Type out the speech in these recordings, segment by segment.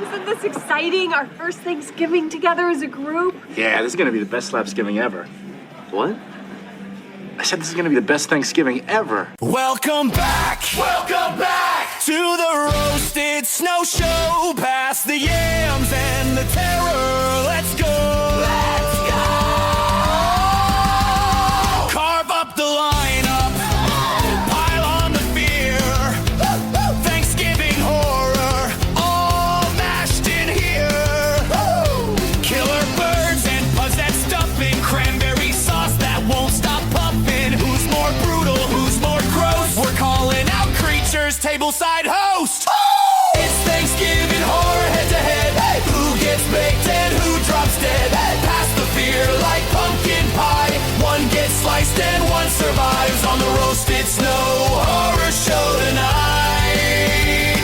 Isn't this exciting? Our first Thanksgiving together as a group? Yeah, this is gonna be the best Slapsgiving ever. What? I said this is gonna be the best Thanksgiving ever. Welcome back to the Roasted Snow Show. Past the yams and the terror. Let's go. Carve up the lineup. Pile on the fear. Thanksgiving horror. All mashed in here. Killer birds and possessed stuffing. Cranberry sauce that won't stop pumping. Who's more brutal? Who's more gross? We're calling out creatures, tableside host. It's Thanksgiving horror head to head. Who gets baked and who drops dead? Pass the fear like pumpkin pie. One gets sliced and one survives on the Roasted Snow Horror Show tonight.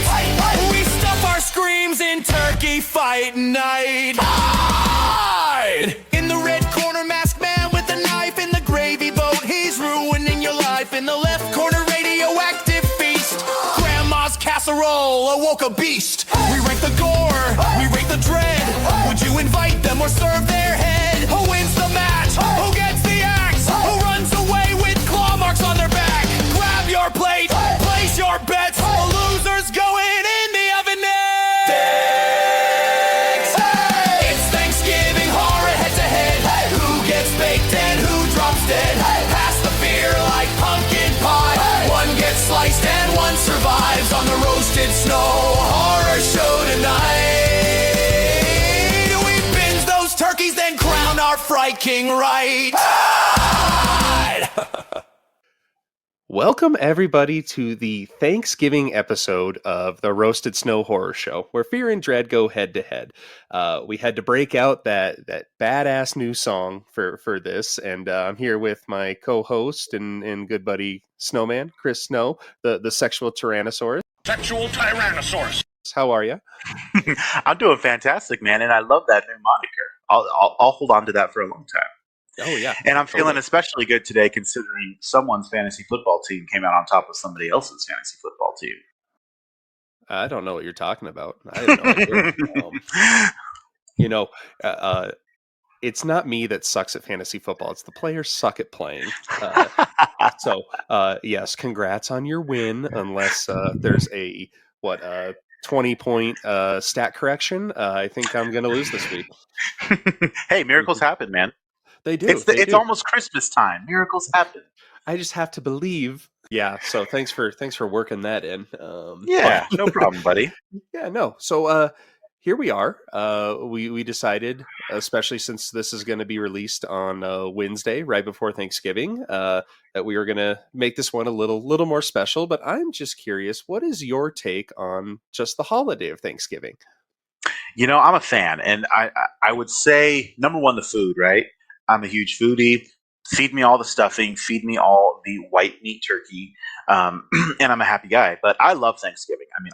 We stuff our screams in turkey fight night. Hide! In the red corner, masked man with a knife in the gravy boat. He's ruining your life. In the left corner, radioactive feast. Grandma's casserole awoke a beast. We rank the gore, we rate the dread. Would you invite them or serve their head? Who wins the match? Who gets the axe? Who runs away with claw marks on their back? Grab your plate, place your bets. The loser's going in the oven next. It's Thanksgiving horror head to head. Who gets baked and who drops dead? Pass the fear like pumpkin pie. One gets sliced and one survives on the Roasted Snow Horror Show tonight. We binge those turkeys, then crown our Fright King right. Welcome, everybody, to the Thanksgiving episode of the Roasted Snow Horror Show, where fear and dread go head-to-head. We had to break out that badass new song for this, and I'm here with my co-host and good buddy Snowman, Chris Snow, the sexual Tyrannosaurus. Sexual Tyrannosaurus. How are you? I'm doing fantastic, man, and I love that new moniker. I'll hold on to that for a long time. Oh, yeah. And I'm feeling especially good today considering someone's fantasy football team came out on top of somebody else's fantasy football team. I don't know what you're talking about. I have no idea. It's not me that sucks at fantasy football. It's the players suck at playing. Yes, congrats on your win, unless there's a 20-point stat correction. I think I'm going to lose this week. Hey, miracles happen, man. They do. It's almost Christmas time. Miracles happen. I just have to believe. Yeah. So thanks for working that in. No problem, buddy. Yeah. No. So here we are. We decided, especially since this is going to be released on Wednesday, right before Thanksgiving, that we were going to make this one a little more special. But I'm just curious, what is your take on just the holiday of Thanksgiving? I'm a fan, and I would say number one, the food. Right. I'm a huge foodie. Feed me all the stuffing. Feed me all the white meat turkey, and I'm a happy guy. But I love Thanksgiving. I mean,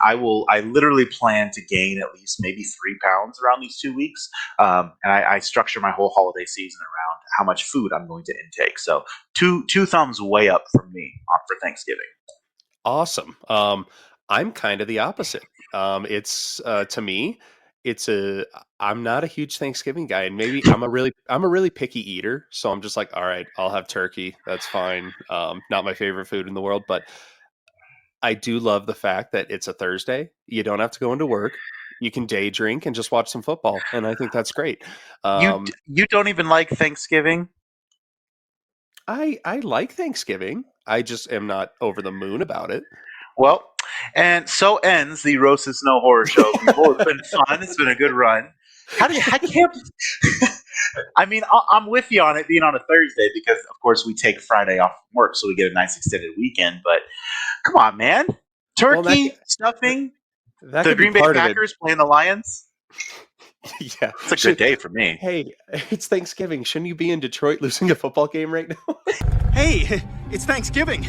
I literally plan to gain at least maybe 3 pounds around these 2 weeks, and I structure my whole holiday season around how much food I'm going to intake. So two thumbs way up from me for Thanksgiving. Awesome. I'm kind of the opposite. It's to me, I'm not a huge Thanksgiving guy, and maybe I'm a really picky eater. So I'm just like, all right, I'll have turkey. That's fine. Not my favorite food in the world, but I do love the fact that it's a Thursday. You don't have to go into work. You can day drink and just watch some football, and I think that's great. You don't even like Thanksgiving? I like Thanksgiving. I just am not over the moon about it. Well, and so ends the Roasted Snow Horror Show. People, it's been fun. It's been a good run. I can't. I mean, I'm with you on it being on a Thursday because, of course, we take Friday off from work, so we get a nice extended weekend. But come on, man, turkey, stuffing, the Green Bay Packers playing the Lions. Yeah, it's a good day for me. Hey, it's Thanksgiving. Shouldn't you be in Detroit losing a football game right now? Hey, it's Thanksgiving.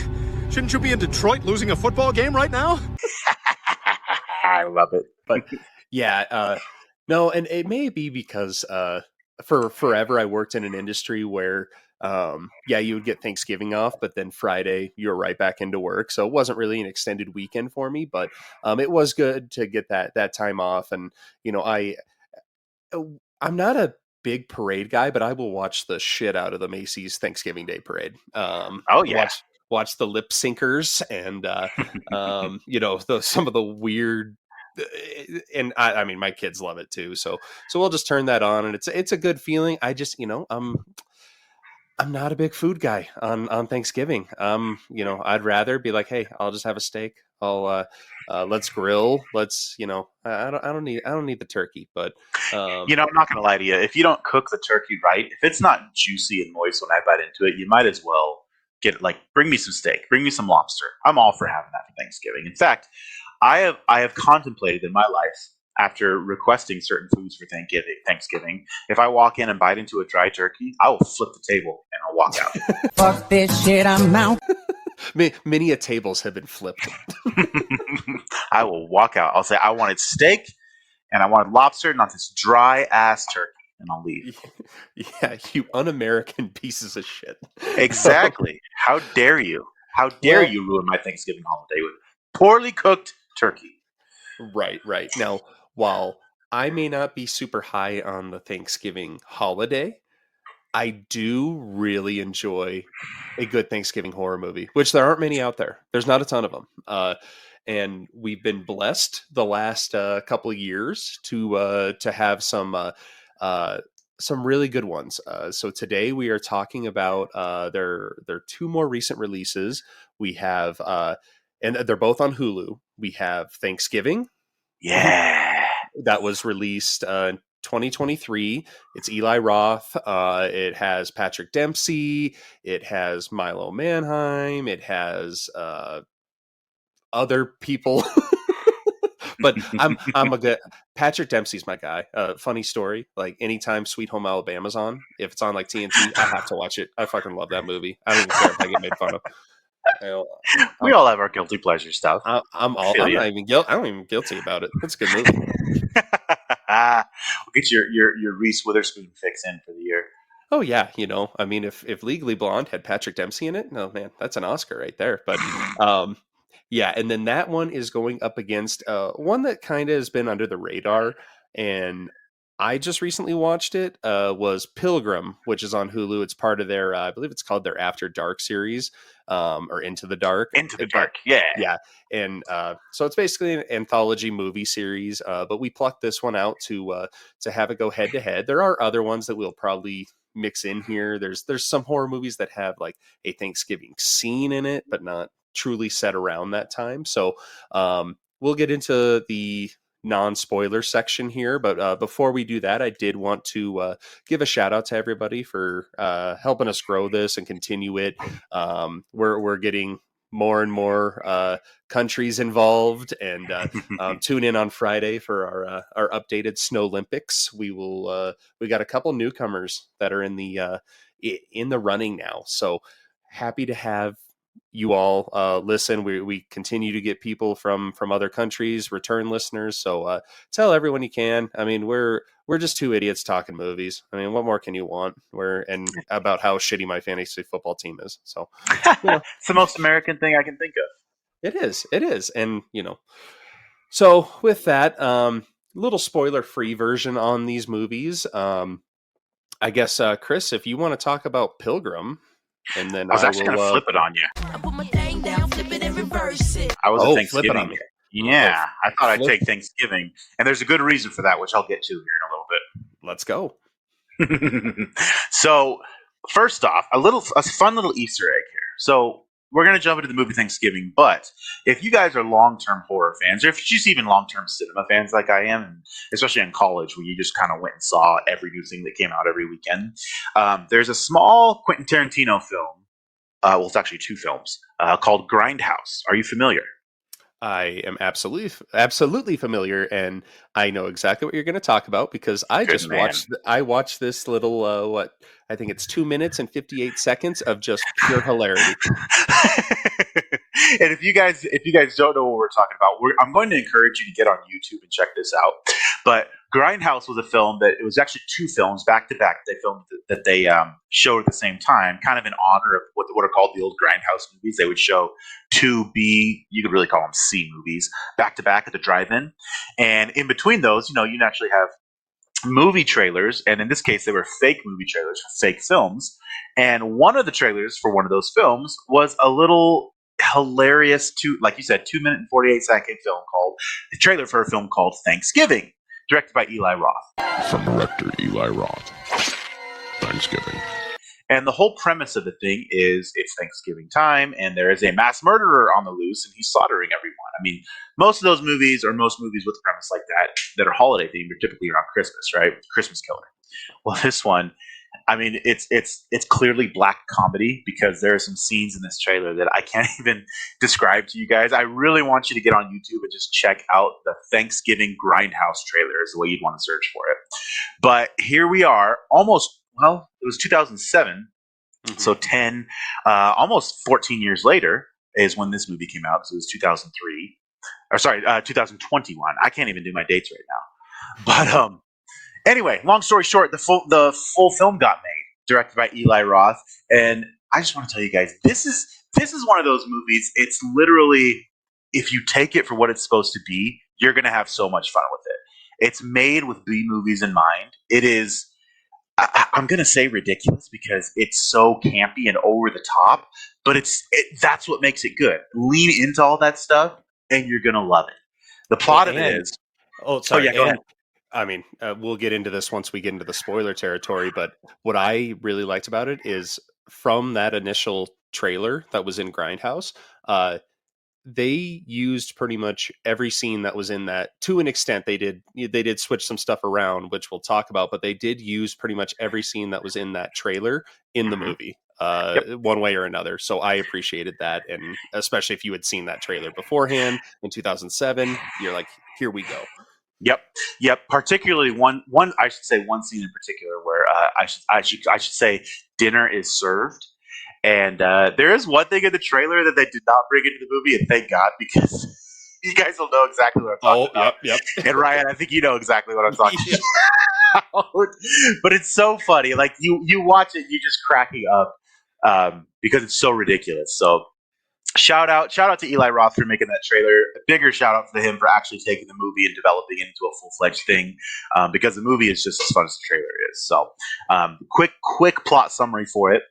Shouldn't you be in Detroit losing a football game right now? I love it. But yeah, no, and it may be because for forever I worked in an industry where yeah, you would get Thanksgiving off, but then Friday you're right back into work. So it wasn't really an extended weekend for me, but it was good to get that time off. And I'm not a big parade guy, but I will watch the shit out of the Macy's Thanksgiving Day Parade. Oh yeah. Watch the lip syncers and some of the weird. And I mean, my kids love it too. So we'll just turn that on, and it's a good feeling. I just I'm not a big food guy on Thanksgiving. I'd rather be like, hey, I'll just have a steak. Let's grill. I don't need the turkey, but I'm not going to lie to you. If you don't cook the turkey right, if it's not juicy and moist when I bite into it, you might as well bring me some steak, bring me some lobster. I'm all for having that for Thanksgiving. In fact, I have contemplated in my life, after requesting certain foods for Thanksgiving, if I walk in and bite into a dry turkey, I will flip the table and I'll walk out. Fuck this shit, I'm out. Many tables have been flipped. I will walk out. I'll say I wanted steak and I wanted lobster, not this dry ass turkey, and I'll leave. Yeah, you un-American pieces of shit. Exactly. How dare you? How dare you ruin my Thanksgiving holiday with poorly cooked turkey? Right. Now, while I may not be super high on the Thanksgiving holiday, I do really enjoy a good Thanksgiving horror movie, which there aren't many out there. There's not a ton of them. And we've been blessed the last couple of years to have some really good ones. So today we are talking about their two more recent releases. We have and they're both on Hulu. We have Thanksgiving. Yeah. That was released in 2023. It's Eli Roth. It has Patrick Dempsey. It has Milo Manheim. It has other people. But I'm a good Patrick Dempsey's my guy. Funny story. Like anytime Sweet Home Alabama's on, if it's on like TNT, I have to watch it. I fucking love that movie. I don't even care if I get made fun of. We all have our guilty pleasure stuff. I'm not even guilty about it. It's a good movie. We'll get your Reese Witherspoon fix in for the year. Oh yeah, I mean, if Legally Blonde had Patrick Dempsey in it, no man, that's an Oscar right there. But yeah, and then that one is going up against one that kind of has been under the radar, and I just recently watched it. Was Pilgrim, which is on Hulu. It's part of their, I believe it's called their After Dark series, or Into the Dark. Into the Dark, yeah. And so it's basically an anthology movie series. But we plucked this one out to have it go head to head. There are other ones that we'll probably mix in here. There's some horror movies that have like a Thanksgiving scene in it, but not truly set around that time. So we'll get into the non-spoiler section here, but before we do that, I did want to give a shout out to everybody for helping us grow this and continue it. We're getting more and more countries involved, and tune in on Friday for our updated Snow Olympics. We got a couple newcomers that are in the running now, so happy to have you all listen. We continue to get people from other countries, return listeners. So tell everyone you can. I mean, we're just two idiots talking movies. I mean, what more can you want? And about how shitty my fantasy football team is. So it's the most American thing I can think of. It is. And so with that, little spoiler free version on these movies. I guess Chris, if you want to talk about Pilgrim. And then I was actually going to flip it on you. I put my thing down, flip it and reverse it. I was a Thanksgiving. Flip it on me. Yeah, I thought I'd take Thanksgiving, and there's a good reason for that, which I'll get to here in a little bit. Let's go. So, first off, a fun little Easter egg here. So, we're going to jump into the movie Thanksgiving, but if you guys are long-term horror fans, or if you're just even long-term cinema fans like I am, especially in college where you just kind of went and saw every new thing that came out every weekend, there's a small Quentin Tarantino film, well, it's actually two films, called Grindhouse. Are you familiar? I am absolutely familiar, and I know exactly what you're going to talk about because I watched this little I think it's 2 minutes and 58 seconds of just pure hilarity. And if you guys don't know what we're talking about, I'm going to encourage you to get on YouTube and check this out. But Grindhouse was a film that it was actually two films back to back. They filmed that they showed at the same time, kind of in honor of what are called the old Grindhouse movies. They would show two B, you could really call them C movies, back to back at the drive-in, and in between those, you'd actually have movie trailers, and in this case, they were fake movie trailers for fake films. And one of the trailers for one of those films was a little hilarious, like you said, 2 minute and 48-second the trailer for a film called Thanksgiving, directed by Eli Roth. From director Eli Roth. Thanksgiving. And the whole premise of the thing is it's Thanksgiving time, and there is a mass murderer on the loose, and he's slaughtering everyone. I mean, most movies with a premise like that are holiday themed, are typically around Christmas, right? Christmas killer. Well, this one, I mean, it's clearly black comedy, because there are some scenes in this trailer that I can't even describe to you guys. I really want you to get on YouTube and just check out the Thanksgiving Grindhouse trailer, is the way you'd want to search for it. But here we are, it was 2007, so 10, almost 14 years later is when this movie came out. So it was 2003, 2021. I can't even do my dates right now. But anyway, long story short, the full film got made, directed by Eli Roth, and I just want to tell you guys, this is one of those movies. It's literally, if you take it for what it's supposed to be, you're going to have so much fun with it. It's made with B movies in mind. It is. I'm going to say ridiculous because it's so campy and over the top, but that's what makes it good. Lean into all that stuff, and you're going to love it. The plot of it is... Oh, sorry. Go ahead. I mean, we'll get into this once we get into the spoiler territory, but what I really liked about it is from that initial trailer that was in Grindhouse, they used pretty much every scene that was in that. To an extent, they did switch some stuff around, which we'll talk about, but they did use pretty much every scene that was in that trailer in the movie, one way or another. So I appreciated that, and especially if you had seen that trailer beforehand in 2007, you're like, here we go. Yep. Particularly one I should say one scene in particular where I should say dinner is served. And there is one thing in the trailer that they did not bring into the movie, and thank God, because you guys will know exactly what I'm talking about. Yep. And Ryan, I think you know exactly what I'm talking about. But it's so funny. Like you watch it, you're just cracking up because it's so ridiculous. So shout out to Eli Roth for making that trailer. A bigger shout out to him for actually taking the movie and developing it into a full-fledged thing, because the movie is just as fun as the trailer is. So quick plot summary for it.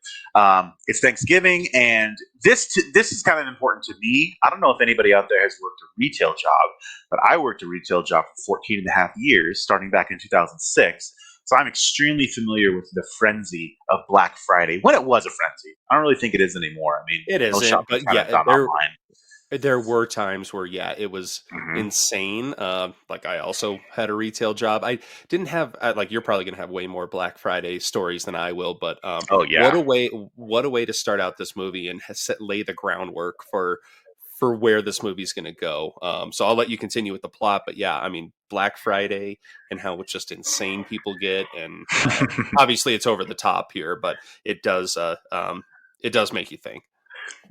It's Thanksgiving, and this is kind of important to me. I don't know if anybody out there has worked a retail job, but I worked a retail job for 14 and a half years, starting back in 2006. So I'm extremely familiar with the frenzy of Black Friday, when it was a frenzy. I don't really think it is anymore. I mean, it isn't, but yeah, there were times where, it was insane. Like I also had a retail job. I didn't have, like, you're probably going to have way more Black Friday stories than I will, but what a way to start out this movie and lay the groundwork for where this movie's going to go. So I'll let you continue with the plot, but I mean, Black Friday and how it's just insane people get. And obviously it's over the top here, but it does make you think.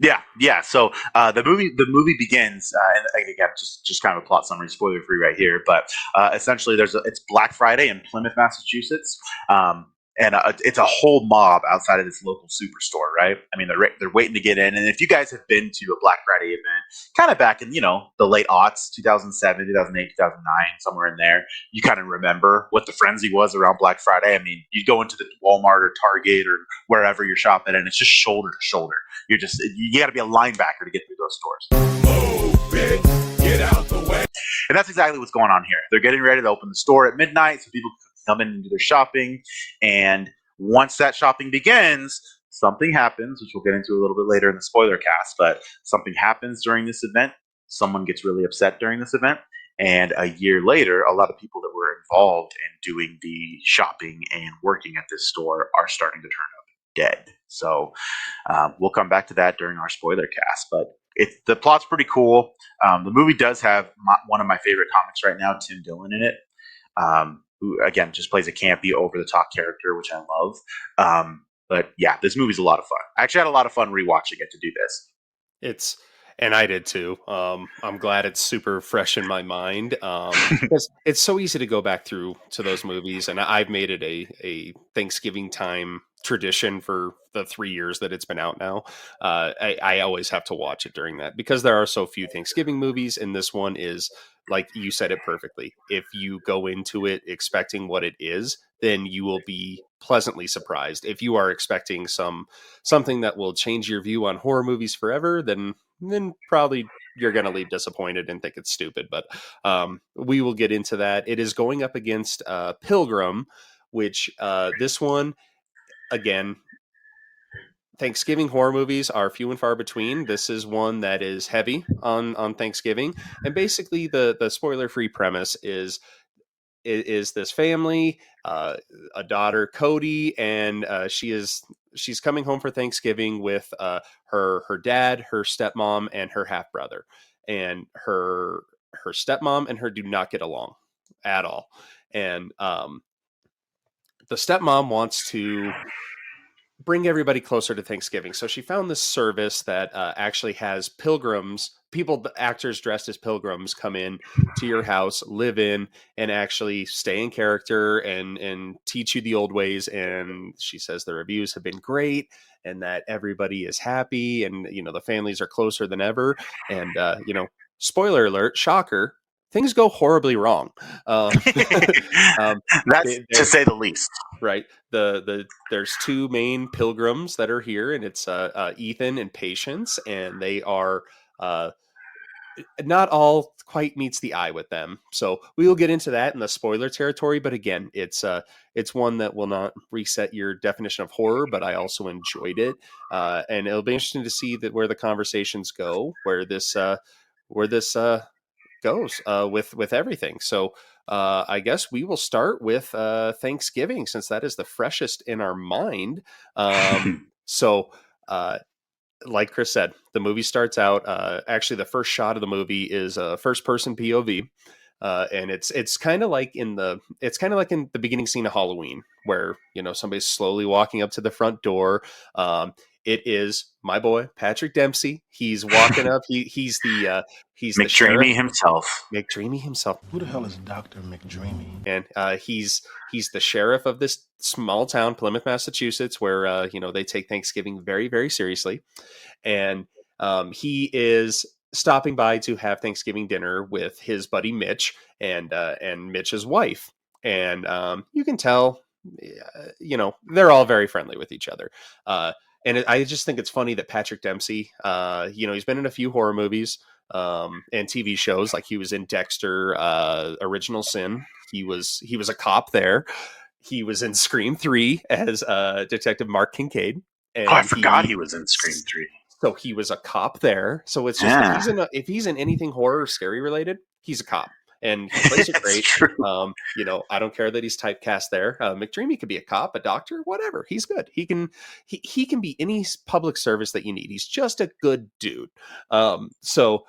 Yeah. So the movie begins, and again, just kind of a plot summary, spoiler free right here. But essentially, it's Black Friday in Plymouth, Massachusetts. And it's a whole mob outside of this local superstore, right? I mean, they're waiting to get in. And if you guys have been to a Black Friday event, kind of back in, the late aughts, 2007, 2008, 2009, somewhere in there, you kind of remember what the frenzy was around Black Friday. I mean, you go into the Walmart or Target or wherever you're shopping, and it's just shoulder to shoulder. You got to be a linebacker to get through those stores. Move it, get out the way. And that's exactly what's going on here. They're getting ready to open the store at midnight so people come in and do their shopping, and once that shopping begins, something happens, which we'll get into a little bit later in the spoiler cast, but something happens during this event. Someone gets really upset during this event, and a year later, a lot of people that were involved in doing the shopping and working at this store are starting to turn up dead. So we'll come back to that during our spoiler cast, but the plot's pretty cool. The movie does have one of my favorite comics right now, Tim Dillon, in it. Who, again, just plays a campy, over-the-top character, which I love. But yeah, this movie's a lot of fun. I actually had a lot of fun rewatching it to do this. And I did too. I'm glad it's super fresh in my mind, because it's so easy to go back through to those movies, and I've made it a Thanksgiving time tradition for the 3 years that it's been out now. I always have to watch it during that because there are so few Thanksgiving movies, and this one is, like you said it perfectly. If you go into it expecting what it is, then you will be pleasantly surprised. If you are expecting something that will change your view on horror movies forever, then probably you're going to leave disappointed and think it's stupid. But we will get into that. It is going up against Pilgrim, which this one, again, Thanksgiving horror movies are few and far between. This is one that is heavy on Thanksgiving, and basically the spoiler free premise is this family, a daughter, Cody, and she's coming home for Thanksgiving with her dad, her stepmom, and her half brother. And her stepmom and her do not get along at all. And the stepmom wants to bring everybody closer to Thanksgiving. So she found this service that actually has pilgrims, people, actors dressed as pilgrims, come in to your house, live in, and actually stay in character and teach you the old ways. And she says the reviews have been great and that everybody is happy and, the families are closer than ever. And, spoiler alert, shocker, things go horribly wrong. That's to say the least. Right. There's two main pilgrims that are here, and it's Ethan and Patience, and they are not all quite meets the eye with them. So we will get into that in the spoiler territory. But again, it's one that will not reset your definition of horror, but I also enjoyed it, and it'll be interesting to see where the conversations go, where this goes with everything. So I guess we will start with Thanksgiving, since that is the freshest in our mind. So like Chris said, the movie starts out, actually the first shot of the movie is a first person POV. And it's kind of like in the beginning scene of Halloween, where somebody's slowly walking up to the front door. It is my boy Patrick Dempsey. He's walking up. He's the McDreamy himself. McDreamy himself. Who the hell is Dr. McDreamy? And he's the sheriff of this small town, Plymouth, Massachusetts, where they take Thanksgiving very, very seriously. And he is stopping by to have Thanksgiving dinner with his buddy Mitch and Mitch's wife. And you can tell, they're all very friendly with each other. And I just think it's funny that Patrick Dempsey, he's been in a few horror movies and TV shows. Like he was in Dexter, Original Sin. He was a cop there. He was in Scream 3 as Detective Mark Kincaid. And I forgot he was in Scream 3. So he was a cop there. So it's just if he's in anything horror or scary related, he's a cop. And he plays it great. I don't care that he's typecast there. McDreamy could be a cop, a doctor, whatever. He's good. He can be any public service that you need. He's just a good dude. So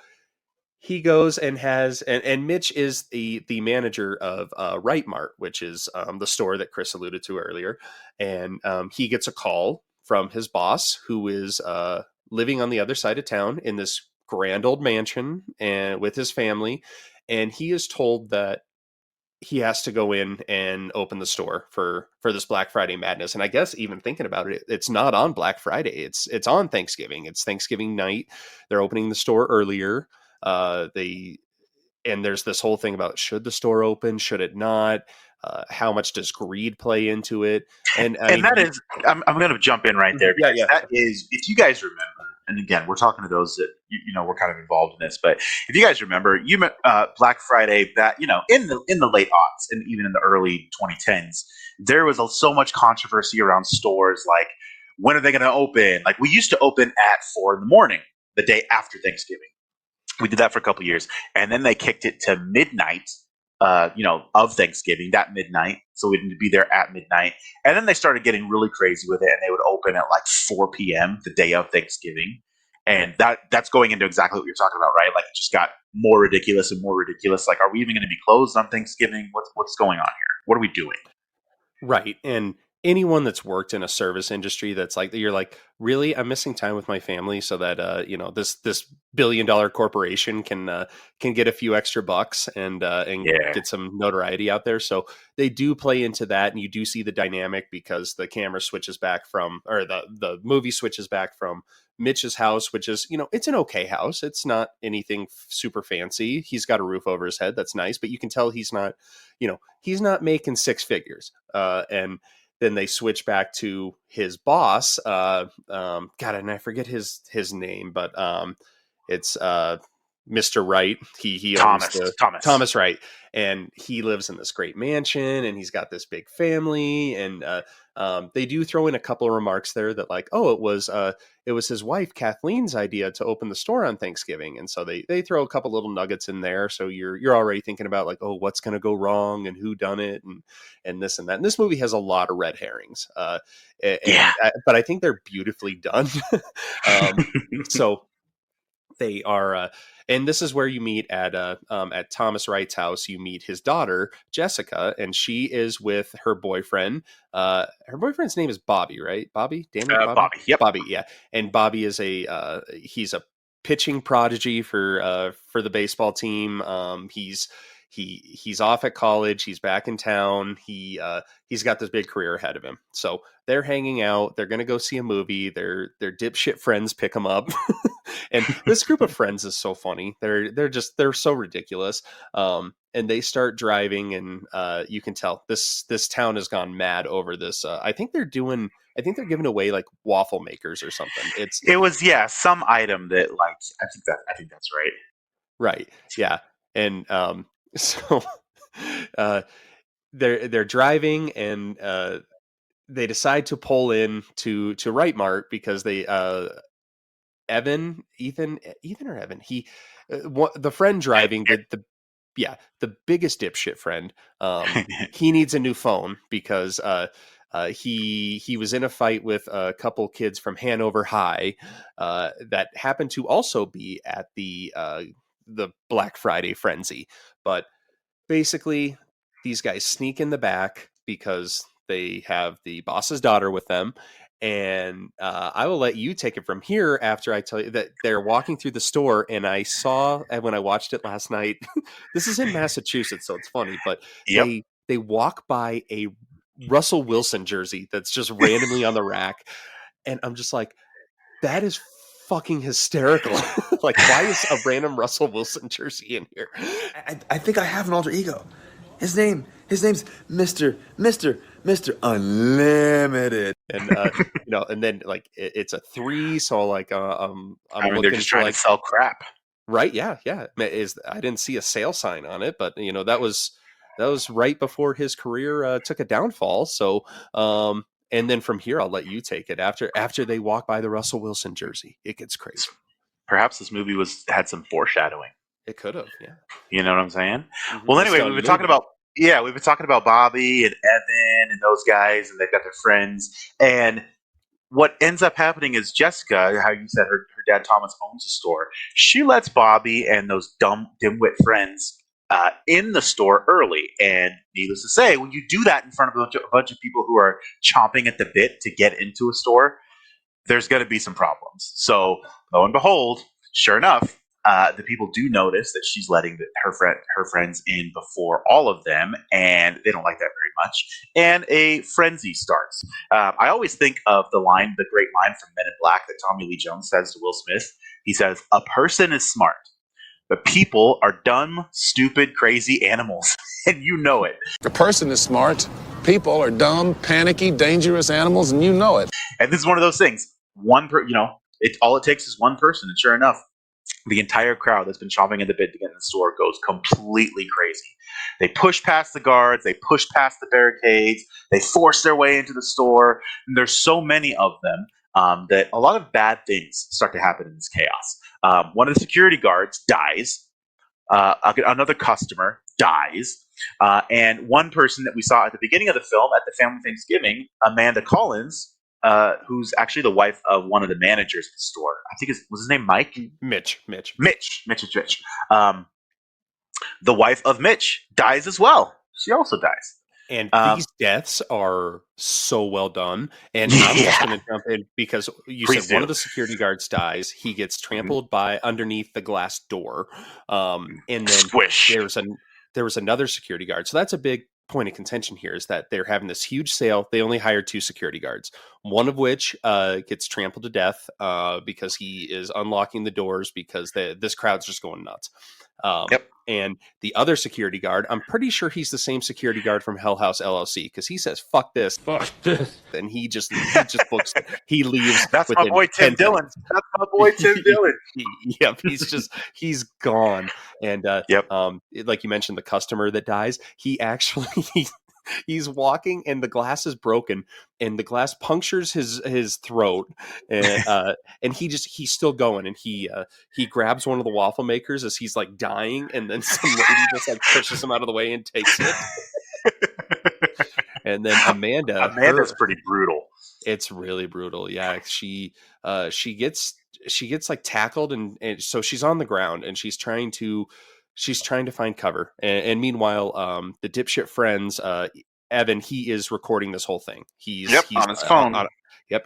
he goes and and Mitch is the manager of Right Mart, which is the store that Chris alluded to earlier. And he gets a call from his boss, who is living on the other side of town in this grand old mansion and with his family. And he is told that he has to go in and open the store for this Black Friday madness. And I guess even thinking about it, it's not on Black Friday. It's on Thanksgiving. It's Thanksgiving night. They're opening the store earlier. And there's this whole thing about, should the store open? Should it not? How much does greed play into it? And that is, I'm going to jump in right there. Because yeah. That is, if you guys remember, and again, we're talking to those that we're kind of involved in this. But if you guys remember, Black Friday, that in the late aughts and even in the early 2010s, there was so much controversy around stores. Like, when are they going to open? Like, we used to open at 4 a.m, the day after Thanksgiving. We did that for a couple of years, and then they kicked it to midnight. Of Thanksgiving, that midnight. So we need to be there at midnight. And then they started getting really crazy with it, and they would open at like 4 p.m. the day of Thanksgiving. And that's going into exactly what you're talking about, right? Like, it just got more ridiculous and more ridiculous. Like, are we even going to be closed on Thanksgiving? What's going on here? What are we doing? Right. And anyone that's worked in a service industry that's like, you're like, really, I'm missing time with my family so that this billion-dollar corporation can get a few extra bucks and Yeah. get some notoriety out there. So they do play into that, and you do see the dynamic because the camera switches back from, or the movie switches back from Mitch's house, which is, it's an okay house. It's not anything super fancy. He's got a roof over his head. That's nice, but you can tell he's not making six figures. And then they switch back to his boss. God, and I forget his name, but it's Mr. Wright. He owns Thomas Wright, and he lives in this great mansion, and he's got this big family. And they do throw in a couple of remarks there that like, oh, it was his wife Kathleen's idea to open the store on Thanksgiving, and so they throw a couple little nuggets in there, so you're already thinking about like, oh, what's going to go wrong and who done it and this and that. And this movie has a lot of red herrings, but I think they're beautifully done. So they are, and this is where you meet at Thomas Wright's house. You meet his daughter Jessica, and she is with her boyfriend. Her boyfriend's name is Bobby, right? Bobby, damn it, Bobby. Bobby, yep. Bobby, yeah. And Bobby is he's a pitching prodigy for the baseball team. He's off at college. He's back in town. He's got this big career ahead of him. So they're hanging out. They're going to go see a movie. Their dipshit friends pick them up. And this group of friends is so funny. They're so ridiculous. And they start driving, and you can tell this town has gone mad over this. I think they're giving away like waffle makers or something. It was some item that like I think that's right. Right. Yeah. And so they're driving, and they decide to pull in to Right Mart because they Ethan or Evan, the friend driving, the biggest dipshit friend, he needs a new phone because he was in a fight with a couple kids from Hanover High that happened to also be at the Black Friday frenzy. But basically, these guys sneak in the back because they have the boss's daughter with them. And I will let you take it from here after I tell you that they're walking through the store. And I saw, when I watched it last night, this is in Massachusetts, so it's funny, but they walk by a Russell Wilson jersey that's just randomly on the rack. And I'm just like, that is fucking hysterical. Like, why is a random Russell Wilson jersey in here? I think I have an alter ego. His name's Mr. Unlimited. And and then like it's a 3, so like I'm looking, they're just trying to sell crap. Right, yeah. I didn't see a sale sign on it, but that was right before his career took a downfall. So and then from here I'll let you take it after they walk by the Russell Wilson jersey. It gets crazy. Perhaps this movie had some foreshadowing. It could have, yeah. You know what I'm saying? Mm-hmm. Well, anyway, we've been talking about Bobby and Evan and those guys, and they've got their friends. And what ends up happening is Jessica, how you said her dad Thomas owns a store. She lets Bobby and those dimwit friends in the store early. And needless to say, when you do that in front of a bunch of people who are chomping at the bit to get into a store, there's going to be some problems. So lo and behold, sure enough, the people do notice that she's letting her friends in before all of them, and they don't like that very much. And a frenzy starts. I always think of the great line from Men in Black that Tommy Lee Jones says to Will Smith. He says, "A person is smart, but people are dumb, stupid, crazy animals," and you know it. A person is smart. People are dumb, panicky, dangerous animals, and you know it. And this is one of those things. All it takes is one person, and sure enough, the entire crowd that's been chomping at the bit to get in the store goes completely crazy. They push past the guards. They push past the barricades. They force their way into the store. And there's so many of them that a lot of bad things start to happen in this chaos. One of the security guards dies. Another customer dies. And one person that we saw at the beginning of the film at the family Thanksgiving, Amanda Collins, who's actually the wife of one of the managers at the store. I think was his name Mike? Mitch. The wife of Mitch dies as well. She also dies. And these deaths are so well done. And I'm just going to jump in because you said one of the security guards dies. He gets trampled by underneath the glass door. And then Squish. there was another security guard. So that's a big point of contention here, is that they're having this huge sale. They only hired 2 security guards, one of which gets trampled to death because he is unlocking the doors because this crowd's just going nuts. And the other security guard, I'm pretty sure he's the same security guard from Hell House LLC, because he says, fuck this. And he just books it. He leaves. That's my boy Tim Dillon. That's my boy Tim Dillon. Yep. He's gone. And like you mentioned, the customer that dies, he actually he's walking and the glass is broken and the glass punctures his throat, and he's still going, and he grabs one of the waffle makers as he's like dying, and then some lady just like pushes him out of the way and takes it. And then Amanda's pretty brutal. It's really brutal. Yeah, she gets like tackled, and so she's on the ground and she's trying to find cover. And meanwhile, the dipshit friends, Evan, he is recording this whole thing. He's on his phone.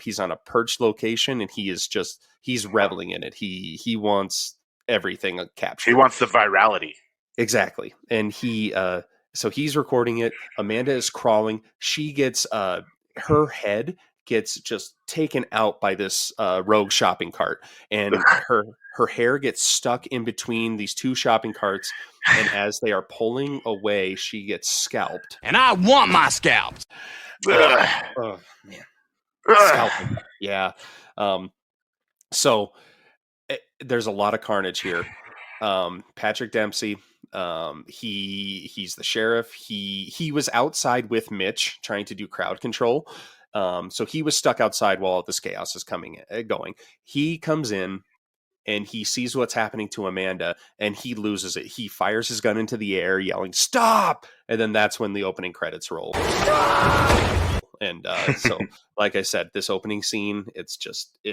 He's on a perched location, and he's reveling in it. He wants everything captured. He wants the virality. Exactly. And so he's recording it. Amanda is crawling. She gets her head gets just taken out by this rogue shopping cart, and her hair gets stuck in between these 2 shopping carts, and as they are pulling away, she gets scalped. And I want my scalps. Oh man, scalping. Yeah. So there's a lot of carnage here. Patrick Dempsey, he's the sheriff. He was outside with Mitch trying to do crowd control. So he was stuck outside while all this chaos is going. He comes in and he sees what's happening to Amanda, and he loses it. He fires his gun into the air, yelling, "Stop!" And then that's when the opening credits roll. And so, like I said, this opening scene, it's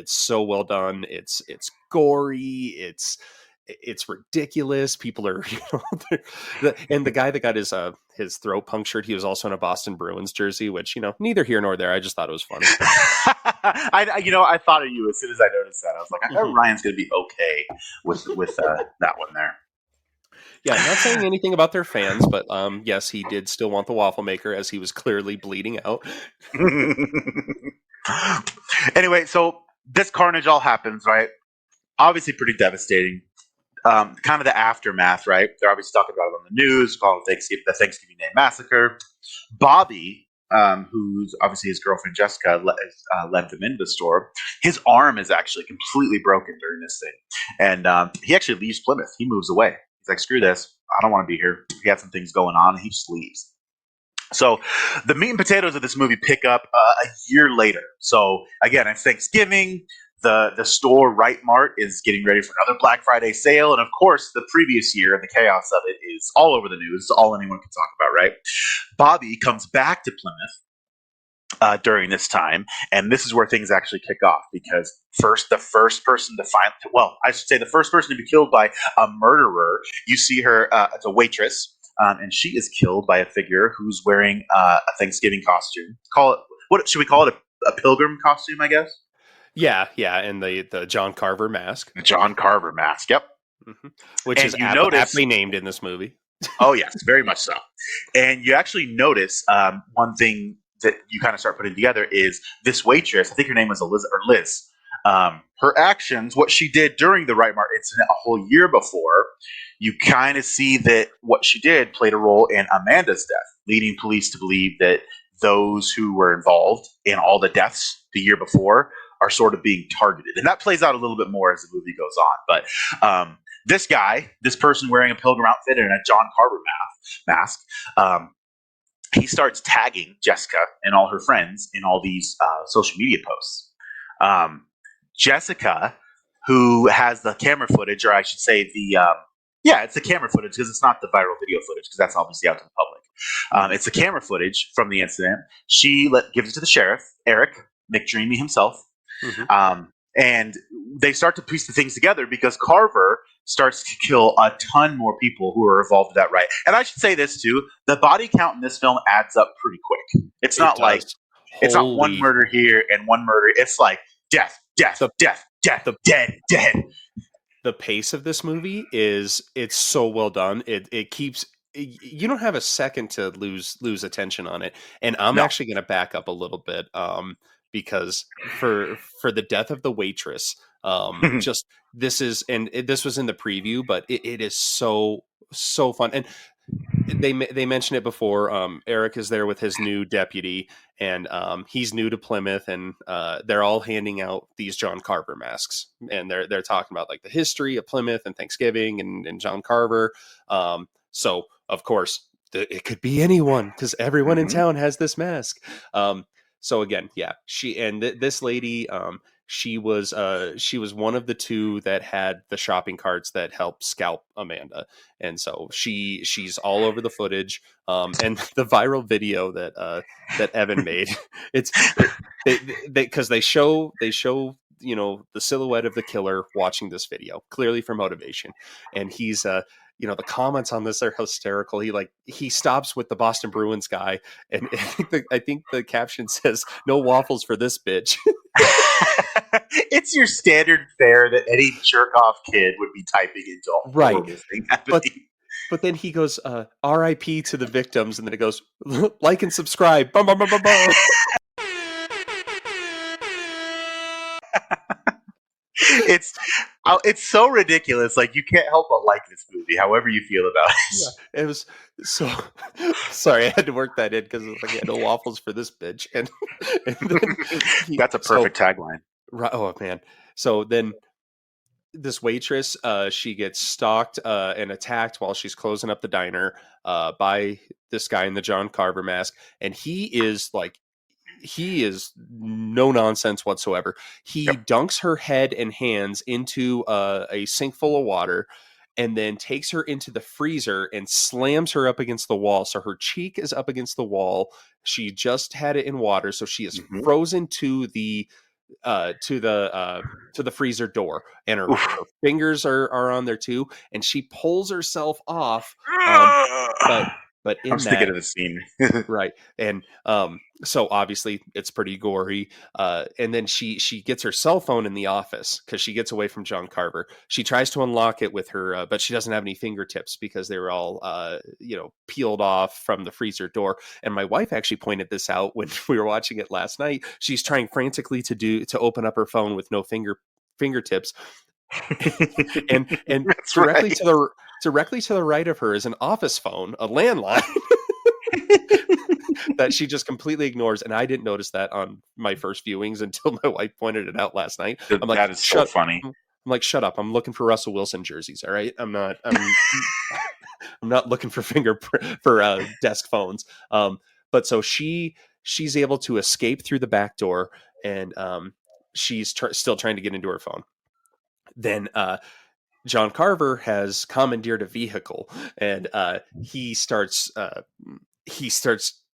so well done. It's gory. It's ridiculous. People are, and the guy that got his throat punctured, he was also in a Boston Bruins jersey, which, neither here nor there. I just thought it was funny. I thought of you as soon as I noticed that. I was like, I know Ryan's going to be okay with that one there. Yeah, not saying anything about their fans, but yes, he did still want the waffle maker, as he was clearly bleeding out. Anyway, so this carnage all happens, right? Obviously pretty devastating. Kind of the aftermath, right? They're obviously talking about it on the news, calling it the Thanksgiving Day Massacre. Bobby, who's obviously his girlfriend Jessica, led them into the store. His arm is actually completely broken during this thing. And he actually leaves Plymouth. He moves away. He's like, screw this. I don't want to be here. We got some things going on. And he just leaves. So the meat and potatoes of this movie pick up a year later. So again, it's Thanksgiving. The store Right Mart is getting ready for another Black Friday sale. And of course, the previous year, the chaos of it is all over the news. It's all anyone can talk about, right? Bobby comes back to Plymouth during this time. And this is where things actually kick off, because the first person to be killed by a murderer, you see her as a waitress. And she is killed by a figure who's wearing a Thanksgiving costume. What should we call it? A pilgrim costume, I guess? Yeah, and the John Carver mask. The John Carver mask, yep. Mm-hmm. Which is aptly named in this movie. Oh, yes, very much so. And you actually notice one thing that you kind of start putting together is this waitress, I think her name was Liz. Her actions, what she did during the Right Mart incident a whole year before, you kind of see that what she did played a role in Amanda's death, leading police to believe that those who were involved in all the deaths the year before are sort of being targeted. And that plays out a little bit more as the movie goes on. But this person wearing a pilgrim outfit and a John Carver mask, he starts tagging Jessica and all her friends in all these social media posts. Jessica, who has the camera footage, or I should say it's the camera footage, because it's not the viral video footage, because that's obviously out to the public. It's the camera footage from the incident. She gives it to the sheriff, Eric McDreamy himself. Mm-hmm. And they start to piece the things together, because Carver starts to kill a ton more people who are involved in that riot. And I should say this too: the body count in this film adds up pretty quick. It's It not like does. it's not one Holy murder here and one murder. It's like death, death, the death, death, the dead, dead. the pace of this movie it's so well done. It keeps you don't have a second to lose attention on it. And I'm No. actually going to back up a little bit because for the death of the waitress, just this is this was in the preview, but it is so fun. And they mentioned it before. Eric is there with his new deputy, and he's new to Plymouth, and they're all handing out these John Carver masks, and they're talking about like the history of Plymouth and Thanksgiving and John Carver. So of course it could be anyone because everyone in town has this mask. So again, yeah, this lady, she was one of the two that had the shopping carts that helped scalp Amanda, and so she's all over the footage. And the viral video that Evan made, because they show the silhouette of the killer watching this video clearly for motivation, and he's the comments on this are hysterical. He stops with the Boston Bruins guy, and I think the caption says, "No waffles for this bitch." It's your standard fare that any jerk off kid would be typing into a horrible thing happening. But then he goes, "R.I.P. to the victims," and then it goes, "Like and subscribe." Bum, bum, bum, bum, bum. It's so ridiculous. Like, you can't help but like this movie, however you feel about it. Yeah, it was so sorry. I had to work that in because it was like, no waffles for this bitch, and then That's a perfect tagline. Right? Oh man! So then this waitress, she gets stalked and attacked while she's closing up the diner by this guy in the John Carver mask, and he is no nonsense whatsoever. He dunks her head and hands into a sink full of water, and then takes her into the freezer and slams her up against the wall. So her cheek is up against the wall. She just had it in water, so she is frozen to the freezer door, and her fingers are on there too, and she pulls herself off. But in I'm just thinking of the scene. right. And so obviously it's pretty gory. And then she gets her cell phone in the office because she gets away from John Carver. She tries to unlock it with her, but she doesn't have any fingertips because they were all peeled off from the freezer door. And my wife actually pointed this out when we were watching it last night. She's trying frantically to open up her phone with no fingertips. and directly to the right of her is an office phone, a landline that she just completely ignores. And I didn't notice that on my first viewings until my wife pointed it out last night. I'm like, that is so funny. I'm like, shut up! I'm looking for Russell Wilson jerseys. All right, I'm not looking for desk phones. But so she's able to escape through the back door, and she's still trying to get into her phone. Then John Carver has commandeered a vehicle, and he starts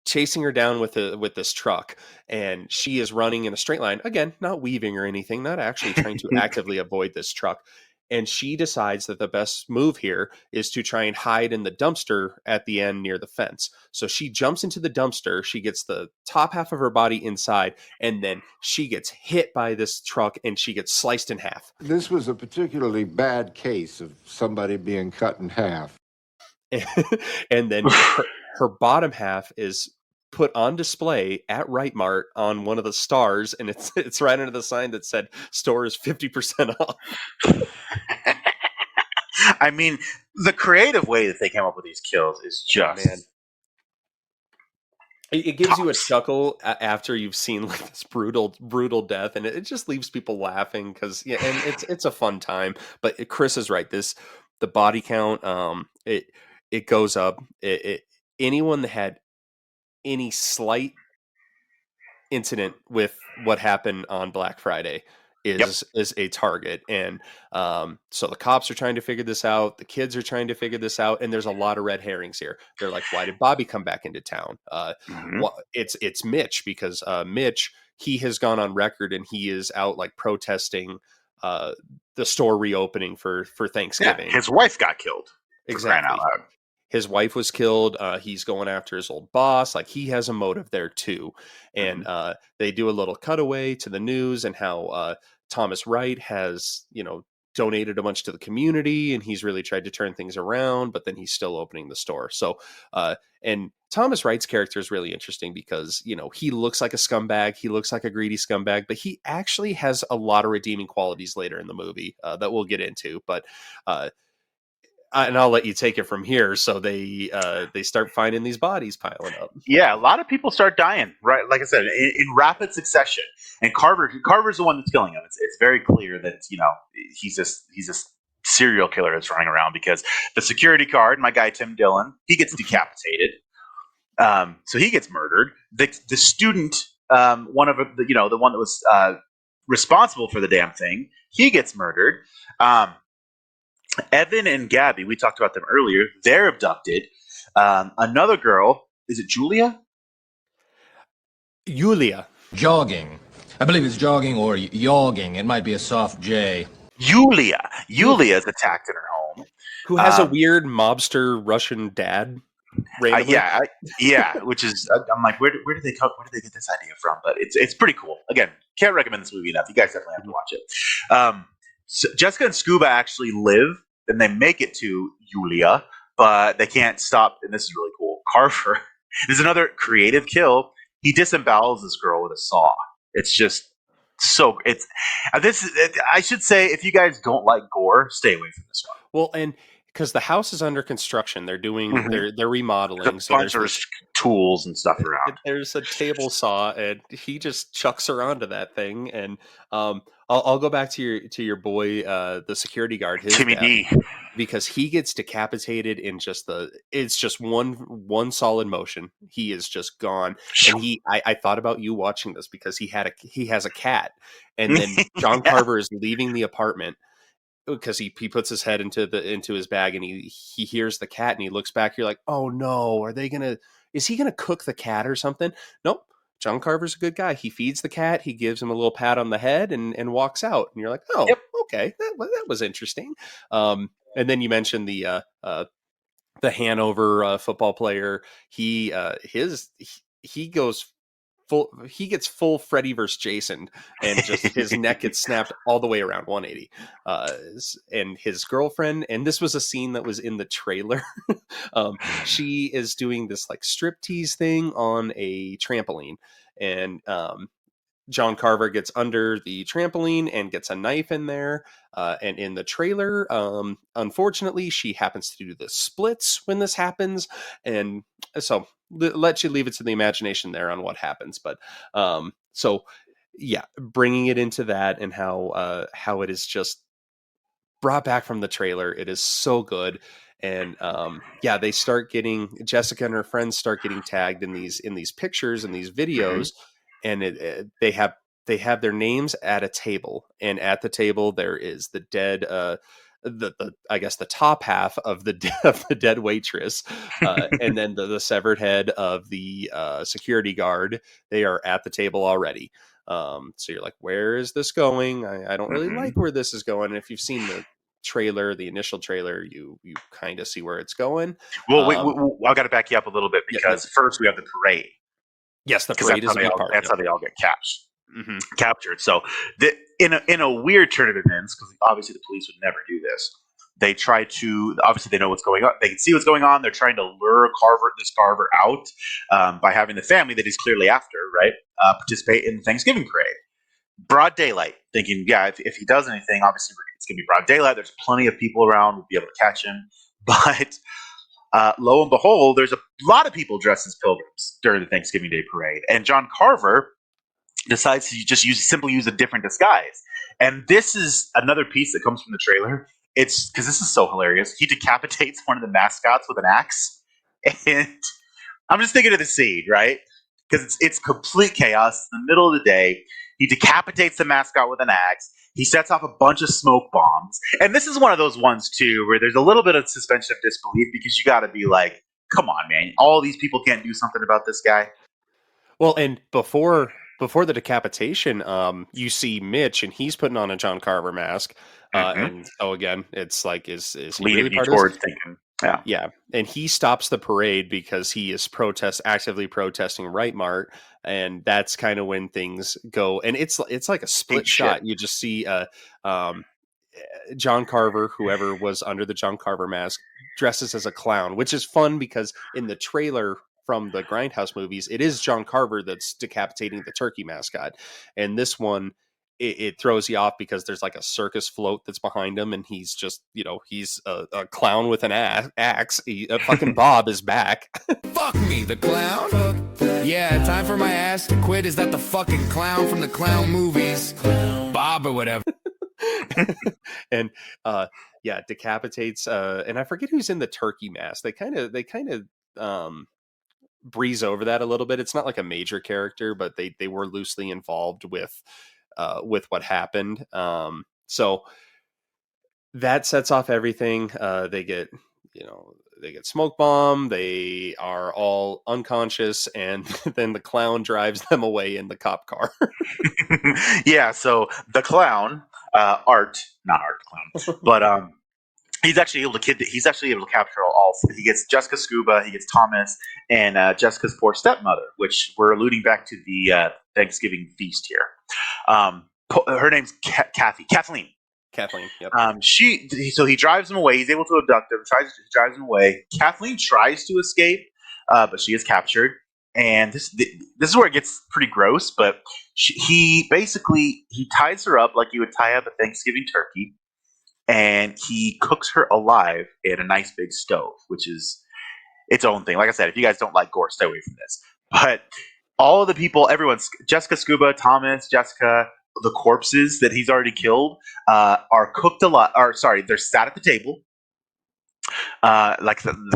chasing her down with this truck, and she is running in a straight line, again, not weaving or anything, not actually trying to actively avoid this truck. And she decides that the best move here is to try and hide in the dumpster at the end near the fence. So she jumps into the dumpster. She gets the top half of her body inside, and then she gets hit by this truck and she gets sliced in half. This was a particularly bad case of somebody being cut in half. And then her bottom half is put on display at Right Mart on one of the stars, and it's right under the sign that said store is 50% off. I mean, the creative way that they came up with these kills is just it gives you a chuckle after you've seen like this brutal death, and it just leaves people laughing because and it's a fun time. But Chris is right. The body count, it goes up. Anyone that had any slight incident with what happened on Black Friday is a target. And so the cops are trying to figure this out. The kids are trying to figure this out. And there's a lot of red herrings here. They're like, why did Bobby come back into town? It's Mitch, because Mitch, he has gone on record and he is out like protesting the store reopening for Thanksgiving. His wife got killed. For crying Exactly. out loud. His wife was killed. He's going after his old boss. Like, he has a motive there too. And they do a little cutaway to the news and how Thomas Wright has, donated a bunch to the community, and he's really tried to turn things around, but then he's still opening the store. So, and Thomas Wright's character is really interesting because, he looks like a scumbag. He looks like a greedy scumbag, but he actually has a lot of redeeming qualities later in the movie that we'll get into. But, and I'll let you take it from here. So they start finding these bodies piling up. Yeah, a lot of people start dying, right? Like I said, in rapid succession. And Carver's the one that's killing him. It's very clear that he's a serial killer that's running around, because the security guard, my guy Tim Dillon, he gets decapitated. So he gets murdered. The student, one of the one that was responsible for the damn thing, he gets murdered. Evan and Gabby, we talked about them earlier. They're abducted. Another girl, is it Julia? Julia. Jogging. I believe it's jogging or yogging. It might be a soft J. Julia is attacked in her home. Who has a weird mobster Russian dad? Yeah. Which is, I'm like, where did they get this idea from? But it's pretty cool. Again, can't recommend this movie enough. You guys definitely have to watch it. So Jessica and Scuba actually live, and they make it to Julia, but they can't stop. And this is really cool. Carver, there's another creative kill. He disembowels this girl with a saw. It's just so. I should say, if you guys don't like gore, stay away from this one. Well, and because the house is under construction, they're doing they're remodeling. There's a bunch of tools and stuff around. There's a table saw, and he just chucks her onto that thing. And I'll go back to your boy, the security guard, Timmy D, because he gets decapitated in it's just one solid motion. He is just gone. And I thought about you watching this because he has a cat, and then John Carver is leaving the apartment because he puts his head into his bag, and he hears the cat, and he looks back. You're like, oh no, is he gonna cook the cat or something? Nope. John Carver's a good guy. He feeds the cat. He gives him a little pat on the head and walks out. And you're like, oh, yep. Okay, that was interesting. And then you mentioned the Hanover football player. He gets full Freddy versus Jason, and just his neck gets snapped all the way around 180. And his girlfriend, and this was a scene that was in the trailer. She is doing this like striptease thing on a trampoline, and John Carver gets under the trampoline and gets a knife in there. And in the trailer, unfortunately, she happens to do the splits when this happens. And so let you leave it to the imagination there on what happens. But so, yeah, bringing it into that and how it is just brought back from the trailer. It is so good. And they start getting, Jessica and her friends start getting tagged in these pictures and these videos. And they have their names at a table, and at the table there is the dead, I guess the top half of the dead waitress, and then the severed head of the security guard. They are at the table already. So you're like, where is this going? I don't really like where this is going. And if you've seen the initial trailer, you kind of see where it's going. Well, I got to back you up a little bit, because first we have the parade. Yes, the parade is a big part. That's how they all get captured. So in a weird turn of events, because obviously the police would never do this, they try to, obviously they know what's going on. They can see what's going on. They're trying to lure this Carver out by having the family that he's clearly after, right, participate in the Thanksgiving parade. Broad daylight, thinking, if he does anything, obviously it's going to be broad daylight. There's plenty of people around. We'll be able to catch him. But lo and behold, there's a lot of people dressed as pilgrims during the Thanksgiving Day parade. And John Carver decides to just simply use a different disguise. And this is another piece that comes from the trailer. It's because this is so hilarious. He decapitates one of the mascots with an axe. And I'm just thinking of the scene, right? Because it's complete chaos in the middle of the day. He decapitates the mascot with an axe. He sets off a bunch of smoke bombs. And this is one of those ones, too, where there's a little bit of suspension of disbelief, because you got to be like, come on, man. All these people can't do something about this guy. Well, and before before the decapitation, you see Mitch, and he's putting on a John Carver mask. And so again, it's like, is he Leading really me part of towards this? thinking, yeah. Yeah, and he stops the parade because he is actively protesting Right Mart, and that's kind of when things go. And it's like a split Ape shit. shot. You just see um, John Carver, whoever was under the John Carver mask, dresses as a clown, which is fun because in the trailer from the Grindhouse movies, it is John Carver that's decapitating the turkey mascot, and this one. It throws you off because there's like a circus float that's behind him, and he's just, he's a clown with an axe. Fucking Bob is back. Fuck me, the clown. Yeah, time for my ass to quit. Is that the fucking clown from the clown movies? Bob or whatever. And decapitates. And I forget who's in the turkey mask. They kind of breeze over that a little bit. It's not like a major character, but they were loosely involved with what happened. So that sets off everything. They get smoke bomb. They are all unconscious, and then the clown drives them away in the cop car. Yeah. So the clown, not Art Clown, but he's actually able to capture all. He gets Jessica Scuba, he gets Thomas, and Jessica's poor stepmother, which we're alluding back to the Thanksgiving feast here. Her name's Kathleen. Yep. So he drives him away. He's able to abduct him. Drives him away. Kathleen tries to escape, but she is captured. And this is where it gets pretty gross. But he ties her up like you would tie up a Thanksgiving turkey, and he cooks her alive in a nice big stove, which is its own thing. Like I said, if you guys don't like gore, stay away from this. But all of the people, Jessica Scuba, Thomas, Jessica, the corpses that he's already killed are cooked alive. They're sat at the table,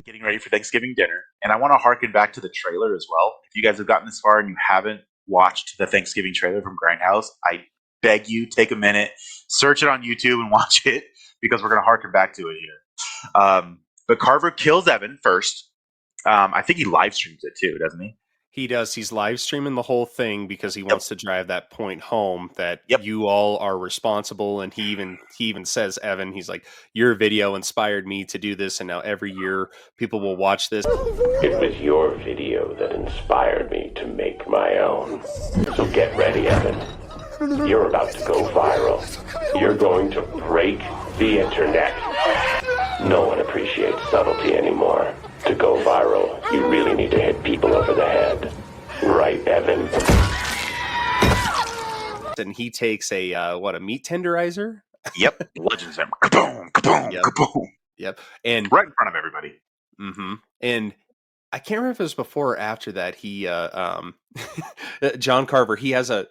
getting ready for Thanksgiving dinner. And I want to harken back to the trailer as well. If you guys have gotten this far and you haven't watched the Thanksgiving trailer from Grindhouse, I beg you, take a minute, search it on YouTube and watch it, because we're going to harken back to it here. But Carver kills Evan first. I think he live streams it too, doesn't he? He does. He's live streaming the whole thing because he wants to drive that point home that Yep. you all are responsible. And he even says, Evan, he's like, your video inspired me to do this, and now every year people will watch this. It was your video that inspired me to make my own. So get ready, Evan. You're about to go viral. You're going to break the internet. No one appreciates subtlety anymore. To go viral, you really need to hit people over the head. Right, Evan? And he takes a meat tenderizer? Yep. Legends him. Kaboom, kaboom, Yep. kaboom. Yep. And right in front of everybody. Mm-hmm. And I can't remember if it was before or after that. He John Carver, he has a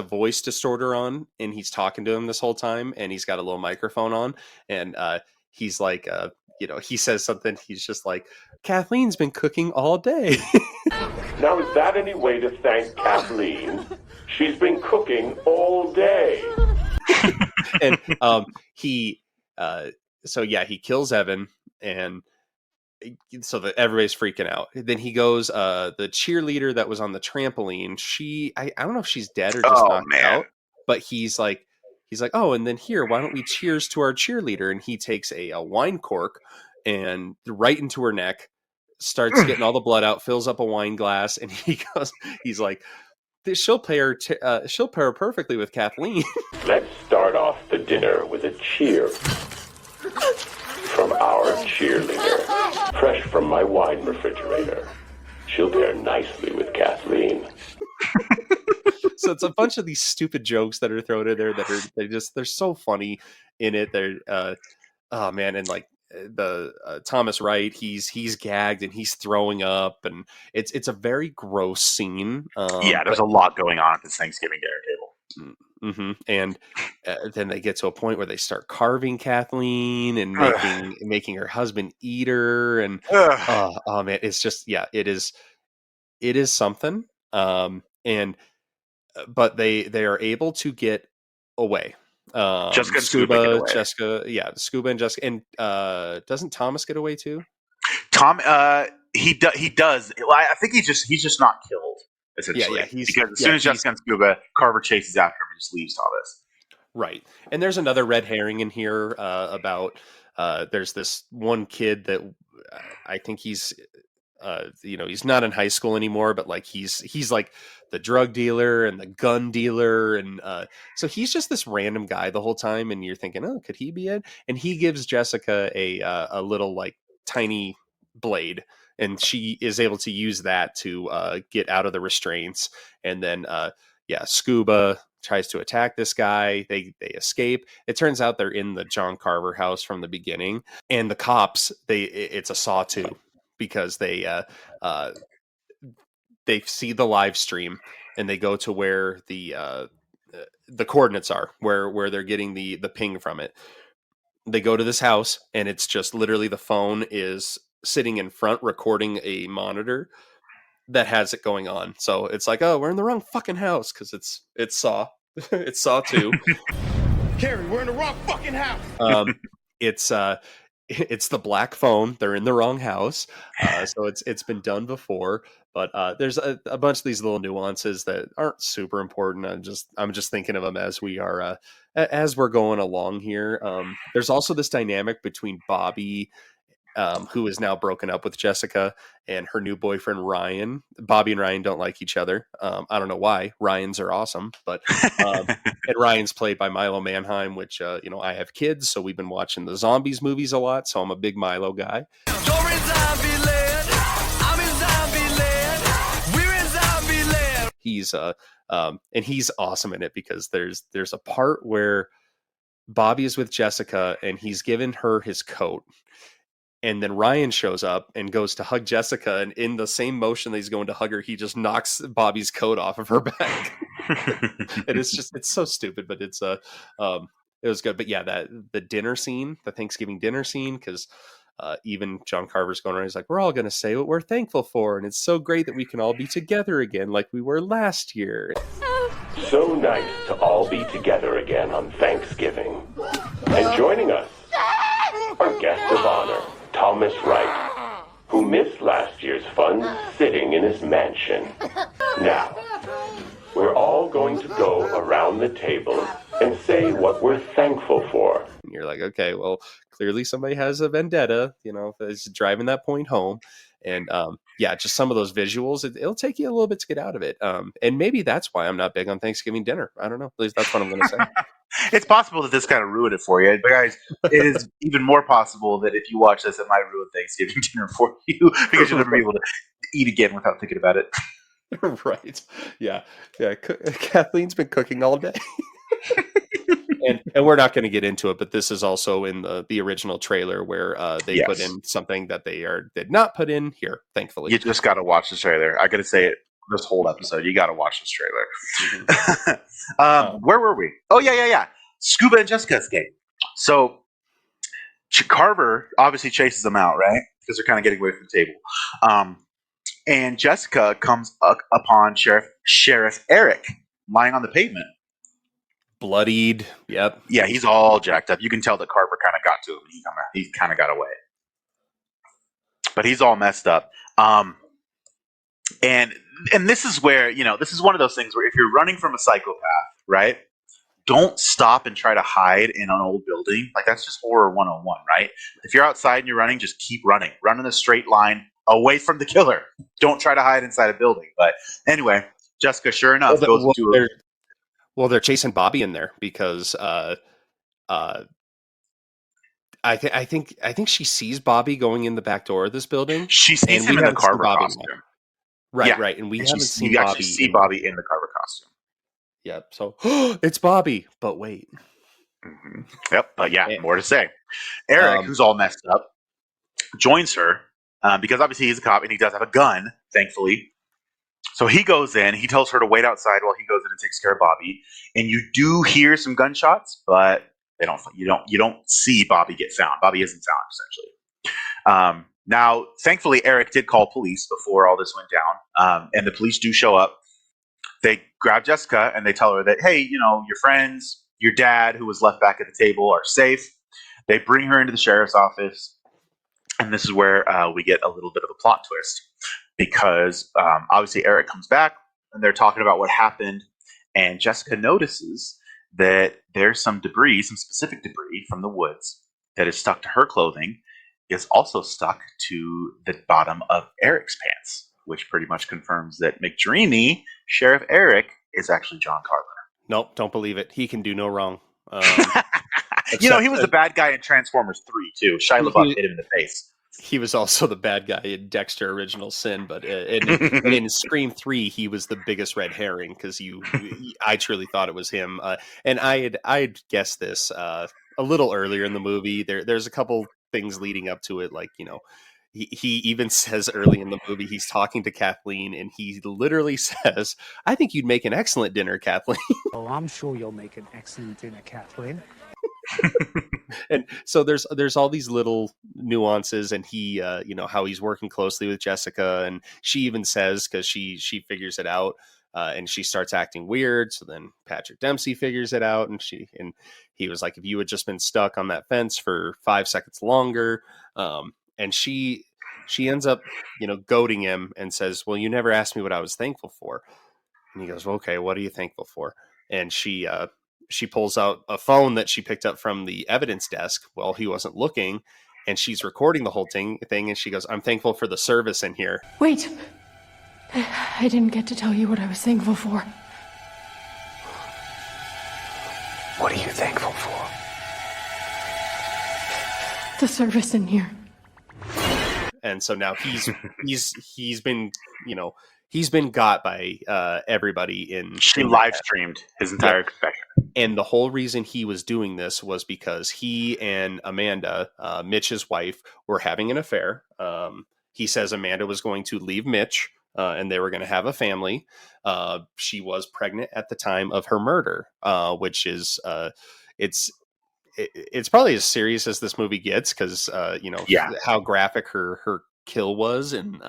voice distorter on, and he's talking to him this whole time, and he's got a little microphone on, and he's like he says something. He's just like, Kathleen's been cooking all day. Now, is that any way to thank Kathleen? She's been cooking all day. And he kills Evan, and so that everybody's freaking out. Then he goes, the cheerleader that was on the trampoline, I don't know if she's dead or just knocked out, but he's like, oh, and then here, why don't we cheers to our cheerleader? And he takes a wine cork and right into her neck, starts getting all the blood out, fills up a wine glass, and he's like, she'll pair perfectly with Kathleen. Let's start off the dinner with a cheer from our cheerleader, fresh from my wine refrigerator. She'll pair nicely with Kathleen. So it's a bunch of these stupid jokes that are thrown in there that they're so funny in it. They're oh man, and like the Thomas Wright, he's gagged and he's throwing up, and it's a very gross scene. There's a lot going on at this Thanksgiving dinner table. Mm-hmm. And then they get to a point where they start carving Kathleen and making her husband eat her, and oh man, it's just it is something. But they are able to get away. Jessica Scuba and Jessica, and doesn't Thomas get away too? He does. I think he's just not killed. essentially. Yeah, because as soon as Jessica and Scuba, Carver chases after him and just leaves all this. Right. And there's another red herring in here about there's this one kid that I think he's he's not in high school anymore, but like he's like the drug dealer and the gun dealer, and so he's just this random guy the whole time, and you're thinking, oh, could he be it? And he gives Jessica a little like tiny blade, and she is able to use that to get out of the restraints, and then Scuba tries to attack this guy. They escape. It turns out they're in the John Carver house from the beginning, and the cops it's a Saw 2 because they see the live stream and they go to where the coordinates are, where they're getting the ping from it. They go to this house and it's just literally the phone is sitting in front recording a monitor that has it going on. So it's like, oh, we're in the wrong fucking house because it's Saw. It's Saw 2. Carrie, we're in the wrong fucking house. It's the black phone. They're in the wrong house. So it's been done before, but there's a bunch of these little nuances that aren't super important. I'm just thinking of them as we are as we're going along here. There's also this dynamic between Bobby, who is now broken up with Jessica, and her new boyfriend Ryan. Bobby and Ryan don't like each other. I don't know why. Ryans are awesome, but and Ryan's played by Milo Manheim, which I have kids, so we've been watching the zombies movies a lot. So I'm a big Milo guy. He's and he's awesome in it because there's a part where Bobby is with Jessica and he's given her his coat. And then Ryan shows up and goes to hug Jessica, and in the same motion that he's going to hug her, he just knocks Bobby's coat off of her back. And it's so stupid, but it was good. But yeah, the dinner scene, the Thanksgiving dinner scene, because even John Carver's going around, he's like, we're all going to say what we're thankful for, and it's so great that we can all be together again like we were last year. So nice to all be together again on Thanksgiving. And joining us, our guest of honor, Thomas Wright, who missed last year's fun sitting in his mansion. Now, we're all going to go around the table and say what we're thankful for. And you're like, okay, well, clearly somebody has a vendetta, is driving that point home. And just some of those visuals, it'll take you a little bit to get out of it. And maybe that's why I'm not big on Thanksgiving dinner. I don't know. At least that's what I'm going to say. It's possible that this kind of ruined it for you. But guys, it is even more possible that if you watch this, it might ruin Thanksgiving dinner for you because you'll never be able to eat again without thinking about it. Right. Yeah. Kathleen's been cooking all day. And we're not going to get into it, but this is also in the original trailer where they put in something that they did not put in here, thankfully. You just got to watch this trailer. I got to say it this whole episode. You got to watch this trailer. Mm-hmm. Where were we? Oh, yeah. Scuba and Jessica escape. So Carver obviously chases them out, right? Because they're kind of getting away from the table. And Jessica comes upon Sheriff Eric lying on the pavement. Bloodied. Yep. Yeah, he's all jacked up. You can tell that Carver kind of got to him. He kind of got away. But he's all messed up. And this is where, this is one of those things where if you're running from a psychopath, right? Don't stop and try to hide in an old building. Like, that's just horror 101, right? If you're outside and you're running, just keep running. Run in a straight line away from the killer. Don't try to hide inside a building. But anyway, Jessica, sure enough, goes into a... Well, they're chasing Bobby in there because I think she sees Bobby going in the back door of this building. She sees him in the Carver costume. Right. And we haven't seen you Bobby. Actually see Bobby in the Carver costume. Yep. So it's Bobby, but wait. Mm-hmm. Yep. But more to say. Eric, who's all messed up, joins her because obviously he's a cop and he does have a gun, thankfully. So he goes in. He tells her to wait outside while he goes in and takes care of Bobby. And you do hear some gunshots, but you don't see Bobby get found. Bobby isn't found, essentially. Now, thankfully, Eric did call police before all this went down, and the police do show up. They grab Jessica and they tell her that, hey, your friends, your dad, who was left back at the table, are safe. They bring her into the sheriff's office, and this is where we get a little bit of a plot twist because obviously Eric comes back. and they're talking about what happened. And Jessica notices that there's some debris, some specific debris from the woods that is stuck to her clothing, is also stuck to the bottom of Eric's pants, which pretty much confirms that McDreamy, Sheriff Eric, is actually John Carver. Nope, don't believe it. He can do no wrong. He was the bad guy in Transformers 3, too. Shia LaBeouf hit him in the face. He was also the bad guy in Dexter Original Sin, but in Scream 3, he was the biggest red herring because I truly thought it was him. And I had guessed this a little earlier in the movie. There's a couple things leading up to it, like, he even says early in the movie, he's talking to Kathleen, and he literally says, "I think you'd make an excellent dinner, Kathleen." Oh, I'm sure you'll make an excellent dinner, Kathleen. And so there's all these little nuances, and he how he's working closely with Jessica, and she even says, because she figures it out, and she starts acting weird. So then Patrick Dempsey figures it out, and he was like, if you had just been stuck on that fence for 5 seconds longer, and she ends up goading him and says, well, you never asked me what I was thankful for. And he goes, well, okay, what are you thankful for? And she pulls out a phone that she picked up from the evidence desk while he wasn't looking, and she's recording the whole thing, and she goes, I'm thankful for the service in here. Wait. I didn't get to tell you what I was thankful for. What are you thankful for? The service in here. And so now he's been he's been got by everybody in. She live streamed his entire confession. And the whole reason he was doing this was because he and Amanda, Mitch's wife, were having an affair. He says Amanda was going to leave Mitch, and they were going to have a family. She was pregnant at the time of her murder, which is it's probably as serious as this movie gets, because how graphic her kill was, and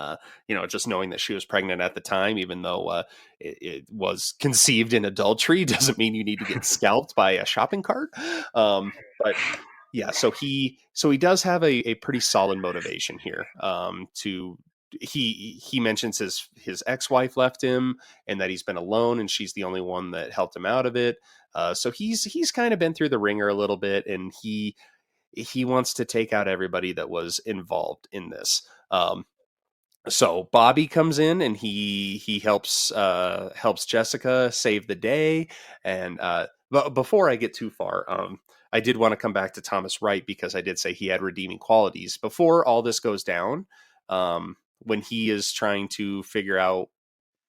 just knowing that she was pregnant at the time, even though it was conceived in adultery, doesn't mean you need to get scalped by a shopping cart. But yeah, so he does have a pretty solid motivation here. He mentions his ex-wife left him, and that he's been alone, and she's the only one that helped him out of it. So he's kind of been through the ringer a little bit, and he wants to take out everybody that was involved in this. So Bobby comes in, and he helps Jessica save the day. And but before I get too far, I did want to come back to Thomas Wright, because I did say he had redeeming qualities. Before all this goes down, when he is trying to figure out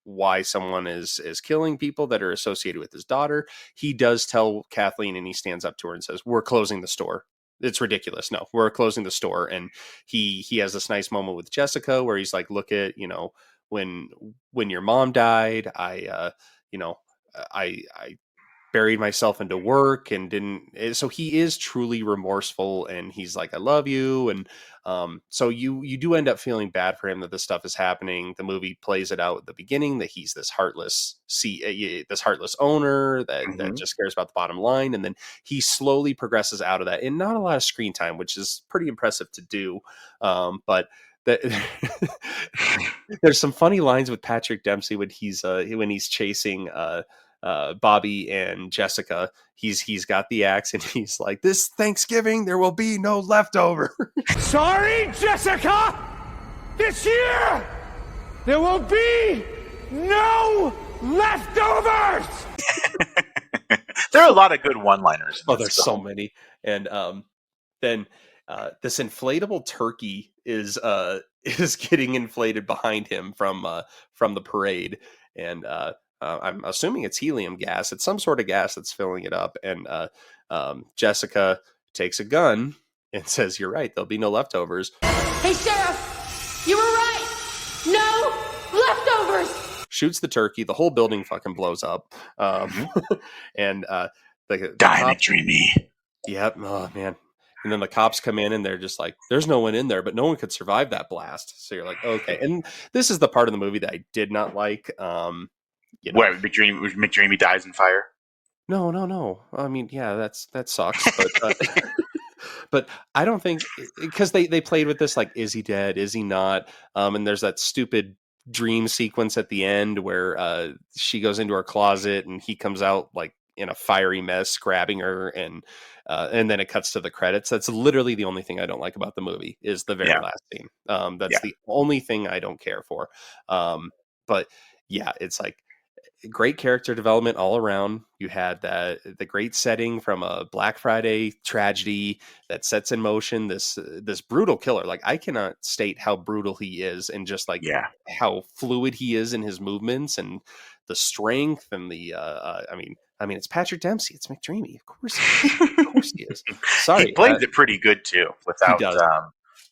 why someone is killing people that are associated with his daughter, he does tell Kathleen, and he stands up to her and says, we're closing the store. It's ridiculous. No, we're closing the store. And he has this nice moment with Jessica where he's like, look at, when your mom died, I buried myself into work and didn't. So he is truly remorseful, and he's like, I love you. And so you do end up feeling bad for him that this stuff is happening. The movie plays it out at the beginning that he's this heartless owner that just cares about the bottom line. And then he slowly progresses out of that, and not a lot of screen time, which is pretty impressive to do. But there's some funny lines with Patrick Dempsey when he's chasing Bobby and Jessica. He's got the axe, and he's like, this Thanksgiving there will be no leftover. Sorry, Jessica! This year there will be no leftovers! There are a lot of good one-liners. Oh, there's so many. And then this inflatable turkey is getting inflated behind him from the parade, and I'm assuming it's helium gas. It's some sort of gas that's filling it up. And Jessica takes a gun and says, you're right, there'll be no leftovers. Hey, Sheriff, you were right. No leftovers. Shoots the turkey. The whole building fucking blows up. And the Die, McDreamy. Yep. Oh, man. And then the cops come in, and they're just like, there's no one in there, but no one could survive that blast. So you're like, okay. And this is the part of the movie that I did not like. Where McDreamy dies in fire? No. I mean, yeah, that sucks. But but I don't think, because they played with this, like, is he dead? Is he not? And there's that stupid dream sequence at the end where she goes into her closet and he comes out like in a fiery mess, grabbing her, and then it cuts to the credits. That's literally the only thing I don't like about the movie is the very last scene. That's the only thing I don't care for. But yeah, it's like great character development all around. You had the great setting from a Black Friday tragedy that sets in motion this brutal killer. Like, I cannot state how brutal he is, and just like how fluid he is in his movements and the strength and the I mean it's Patrick Dempsey, it's McDreamy, of course he is. Sorry, he plays it pretty good too. Without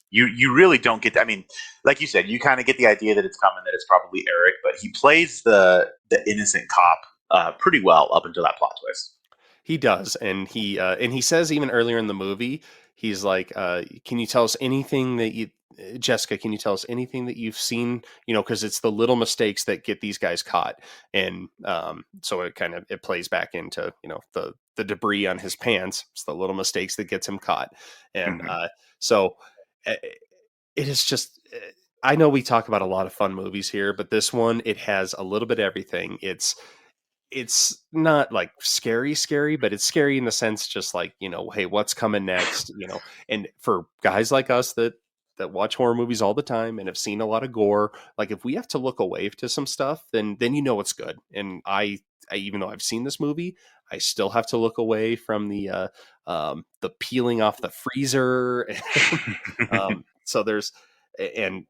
you really don't get. I mean, like you said, you kind of get the idea that it's coming, that it's probably Eric, but he plays the innocent cop pretty well up until that plot twist. He does, and he says even earlier in the movie, he's like, "Can you tell us anything that you, Jessica? Can you tell us anything that you've seen? You know, because it's the little mistakes that get these guys caught." And so it plays back into, you know, the debris on his pants. It's the little mistakes that gets him caught, and so. It is just, I know we talk about a lot of fun movies here, but this one, it has a little bit of everything. It's not like scary, but it's scary in the sense just like, you know, hey, what's coming next? You know, and for guys like us that watch horror movies all the time and have seen a lot of gore, like if we have to look away to some stuff, then you know it's good. And I even though I've seen this movie, I still have to look away from the peeling off the freezer. So there's, and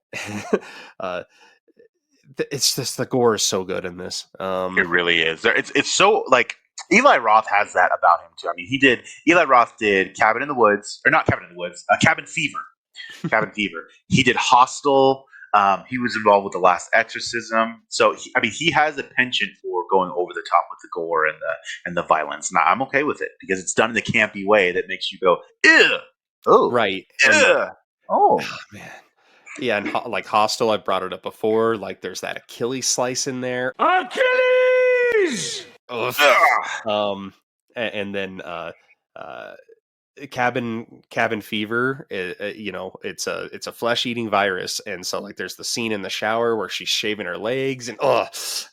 it's just, the gore is so good in this. It really is. It's so, like, Eli Roth has that about him too. I mean, Eli Roth did Cabin in the Woods, or not Cabin in the Woods, Cabin Fever. Cabin Fever. He did Hostel. He was involved with The Last Exorcism. So he has a penchant for going over the top with the gore and the violence. Now I'm okay with it because it's done in the campy way that makes you go, ew, oh, right, ew. Oh man, yeah, and like Hostel, I've brought it up before. Like, there's that Achilles slice in there. Achilles. And then Cabin Fever, you know, it's a flesh eating virus, and so like there's the scene in the shower where she's shaving her legs, and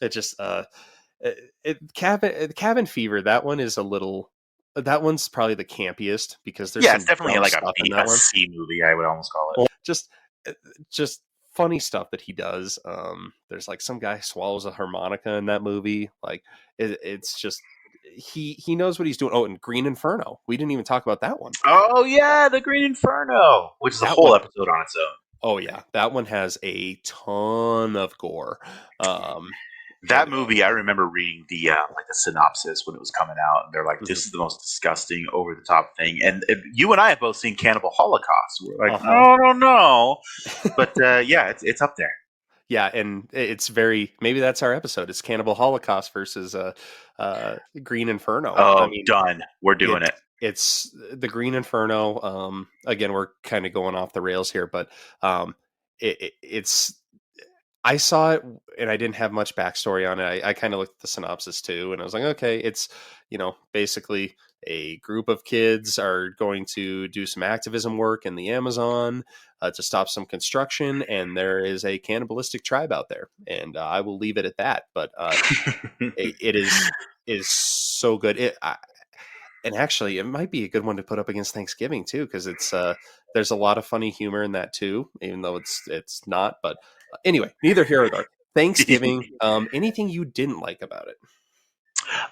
it just Cabin Fever. That one is that one's probably the campiest because there's it's definitely like a C movie, I would almost call it. Just funny stuff that he does. There's like some guy swallows a harmonica in that movie. Like it's just. He knows what he's doing. Oh, and Green Inferno. We didn't even talk about that one. Oh yeah, the Green Inferno, which is a whole episode on its own. Oh yeah, that one has a ton of gore. That movie, I remember reading the synopsis when it was coming out, and they're like, "This is the most disgusting, over the top thing." And you and I have both seen Cannibal Holocaust. We're like, "I don't know," but yeah, it's up there. Yeah, and it's maybe that's our episode. It's Cannibal Holocaust versus Green Inferno. Oh, done. We're doing it. It's the Green Inferno. Again, we're kind of going off the rails here, but it's. I saw it and I didn't have much backstory on it. I kind of looked at the synopsis too, and I was like, okay, it's, you know, basically a group of kids are going to do some activism work in the Amazon to stop some construction, and there is a cannibalistic tribe out there, and I will leave it at that. But it is so good. And actually, it might be a good one to put up against Thanksgiving too, because it's there's a lot of funny humor in that too, even though it's not. But anyway, neither here nor there. Thanksgiving. Anything you didn't like about it?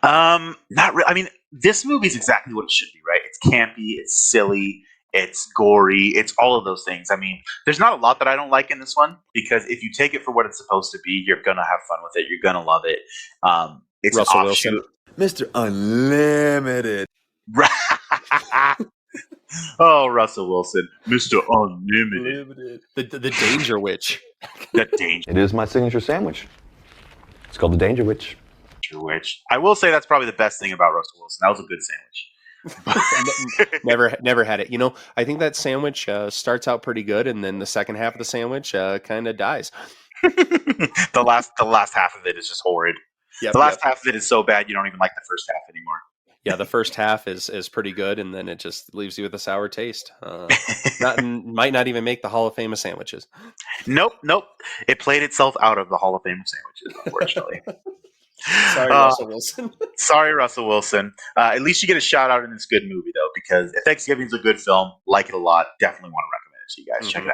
Not really. I mean, this movie is exactly what it should be, right? It's campy, it's silly, it's gory, it's all of those things. I mean, there's not a lot that I don't like in this one, because if you take it for what it's supposed to be, you're gonna have fun with it. You're gonna love it. It's Russell Wilson, Mr. Unlimited. Oh, Russell Wilson, Mr. Unlimited. The Danger Witch. The Danger. It is my signature sandwich. It's called the Danger Witch. I will say that's probably the best thing about Russell Wilson. That was a good sandwich. Never had it. You know, I think that sandwich starts out pretty good, and then the second half of the sandwich kind of dies. The last half of it is just horrid. Yep, the last half of it is so bad you don't even like the first half anymore. Yeah, the first half is pretty good, and then it just leaves you with a sour taste. Might not even make the Hall of Fame of sandwiches. Nope. It played itself out of the Hall of Fame of sandwiches, unfortunately. Sorry, Russell Wilson. Sorry, Russell Wilson. At least you get a shout out in this good movie, though, because Thanksgiving's a good film. Like it a lot. Definitely want to recommend it to you guys. Check it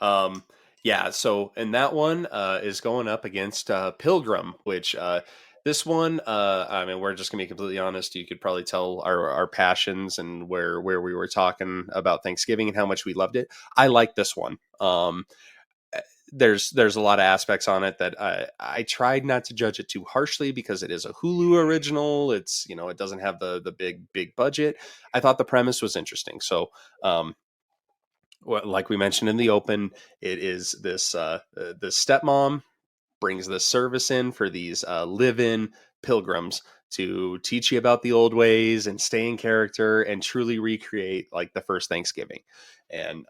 out. Yeah, so and that one is going up against Pilgrim, which this one, I mean, we're just gonna be completely honest. You could probably tell our passions and where we were talking about Thanksgiving and how much we loved it. I like this one. There's a lot of aspects on it that I tried not to judge it too harshly because it is a Hulu original. It's, it doesn't have the big budget. I thought the premise was interesting. So like we mentioned in the open, it is this stepmom brings this service in for these live-in pilgrims to teach you about the old ways and stay in character and truly recreate like the first Thanksgiving. And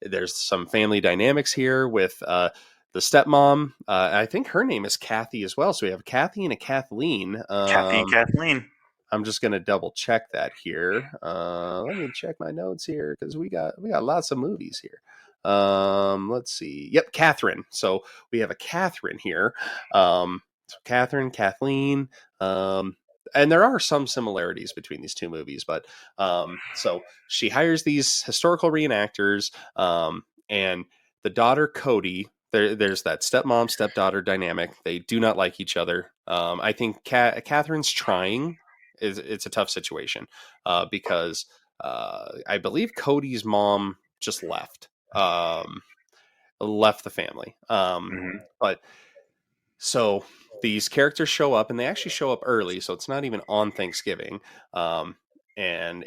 there's some family dynamics here with the stepmom. I think her name is Kathy as well. So we have Kathy and a Kathleen. Kathy and Kathleen. I'm just going to double check that here. Let me check my notes here because we got lots of movies here. Let's see. Yep, Catherine. So we have a Catherine here. So Catherine, Kathleen. And there are some similarities between these two movies, but so she hires these historical reenactors, and the daughter Cody. There's that stepmom stepdaughter dynamic. They do not like each other. I think Catherine's trying. It's a tough situation because I believe Cody's mom just left the family. But so these characters show up, and they actually show up early, so it's not even on Thanksgiving. And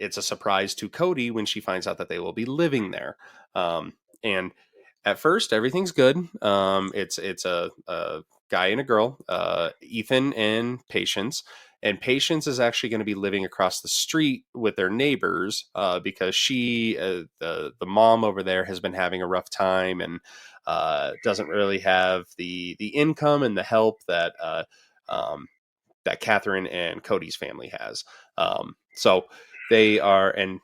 it's a surprise to Cody when she finds out that they will be living there. And at first, everything's good. It's a guy and a girl, Ethan and Patience. And Patience is actually going to be living across the street with their neighbors because the mom over there has been having a rough time and doesn't really have the income and the help that that Catherine and Cody's family has. So they are, and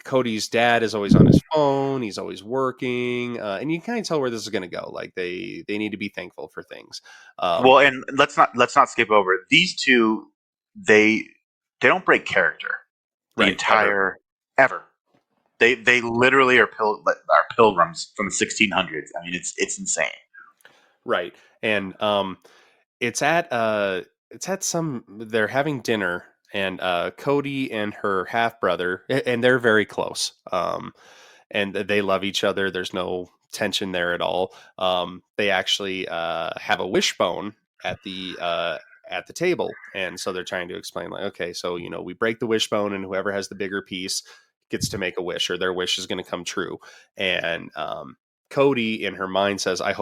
Cody's dad is always on his phone. He's always working, and you can kind of tell where this is going to go. Like they need to be thankful for things. Well, and let's not skip over it. These two. They don't break character the entire ever. They literally are pilgrims from the 1600s. I mean, it's insane. Right, and it's at they're having dinner, and Cody and her half brother, and they're very close. And they love each other. There's no tension there at all. They actually have a wishbone at the table, and so they're trying to explain, like, okay, so we break the wishbone, and whoever has the bigger piece gets to make a wish, or their wish is going to come true. And Cody in her mind says, I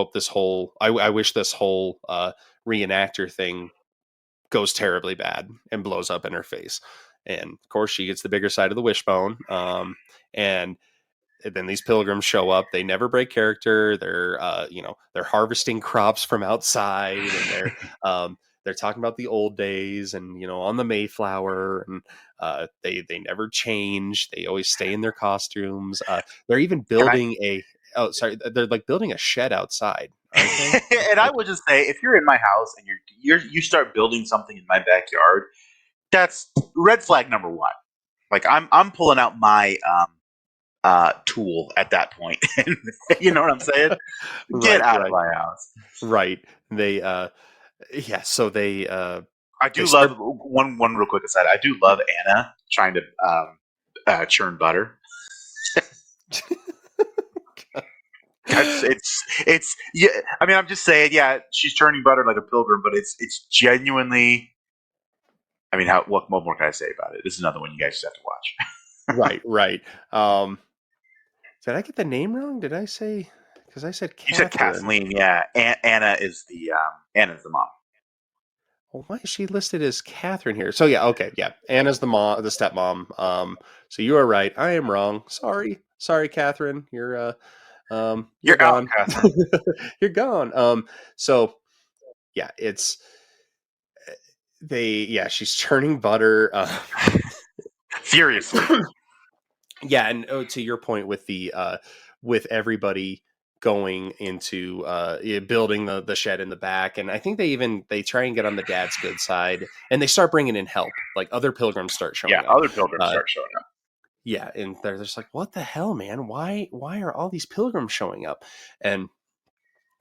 wish this whole reenactor thing goes terribly bad and blows up in her face. And of course she gets the bigger side of the wishbone. And then these pilgrims show up. They never break character. They're they're harvesting crops from outside, and they're talking about the old days and on the Mayflower, and they never change. They always stay in their costumes. They're even building they're like building a shed outside, aren't they? And I would just say, if you're in my house and you start building something in my backyard, that's red flag number one. Like I'm pulling out my tool at that point. You know what I'm saying? Get out of my house. Right. They so they I do love one real quick aside. I do love Anna trying to churn butter. It's yeah. I mean, I'm just saying, yeah, she's churning butter like a pilgrim, but it's genuinely. I mean, what more can I say about it? This is another one you guys just have to watch. Right. Did I get the name wrong? Did I say? Because I said Catherine. You said Kathleen. Yeah, Anna is the mom. Well, why is she listed as Catherine here? So yeah, okay, yeah, Anna's the stepmom. So you are right. I am wrong. Sorry, Catherine. You're out, gone. Catherine. You're gone. So yeah, it's she's churning butter furiously. Yeah, and to your point with the with everybody going into building the shed in the back, and I think they try and get on the dad's good side, and they start bringing in help. Like other pilgrims start showing up. Other pilgrims start showing up. Yeah, and they're just like, "What the hell, man? Why are all these pilgrims showing up?" And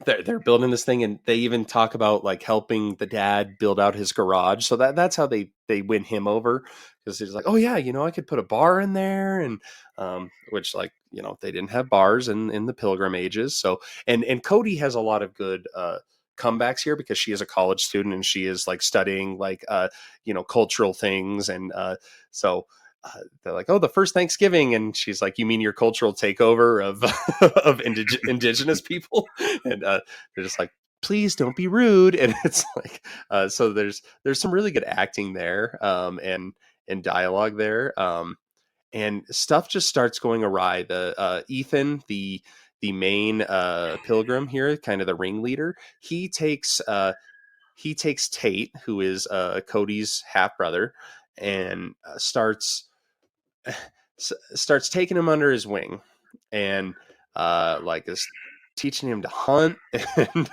they're building this thing, and they even talk about like helping the dad build out his garage. So that's how they win him over, because he's like, oh yeah, I could put a bar in there, and which, like, they didn't have bars in the Pilgrim ages. So and Cody has a lot of good comebacks here, because she is a college student and she is like studying like cultural things, and so they're like, oh, the first Thanksgiving, and she's like, you mean your cultural takeover of of indigenous people? And they're just like, please don't be rude. And it's like, so there's some really good acting there, and dialogue there, and stuff just starts going awry. The Ethan, the main pilgrim here, kind of the ringleader, he takes Tate, who is Cody's half brother, and starts taking him under his wing, and like is teaching him to hunt, and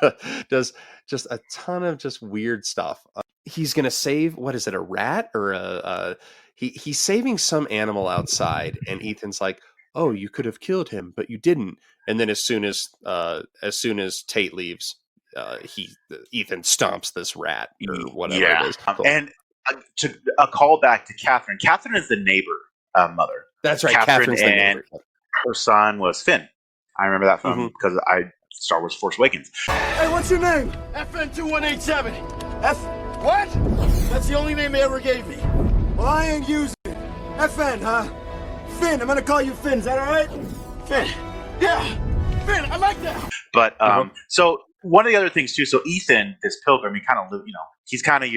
does just a ton of just weird stuff. He's gonna save, what is it, a rat or he's saving some animal outside, and Ethan's like, oh, you could have killed him, but you didn't. And then as soon as Tate leaves, Ethan stomps this rat or whatever it is. And to a callback to Catherine. Catherine is the neighbor mother. That's right. Catherine's Catherine's and her son was Finn. I remember that from because Star Wars Force Awakens. Hey, what's your name? FN2187. F what? That's the only name they ever gave me. Well, I ain't using it. FN, huh? Finn. I'm gonna call you Finn. Is that all right? Finn. Yeah. Finn. I like that. But so one of the other things too. So Ethan, this pilgrim, he kind of he's kind of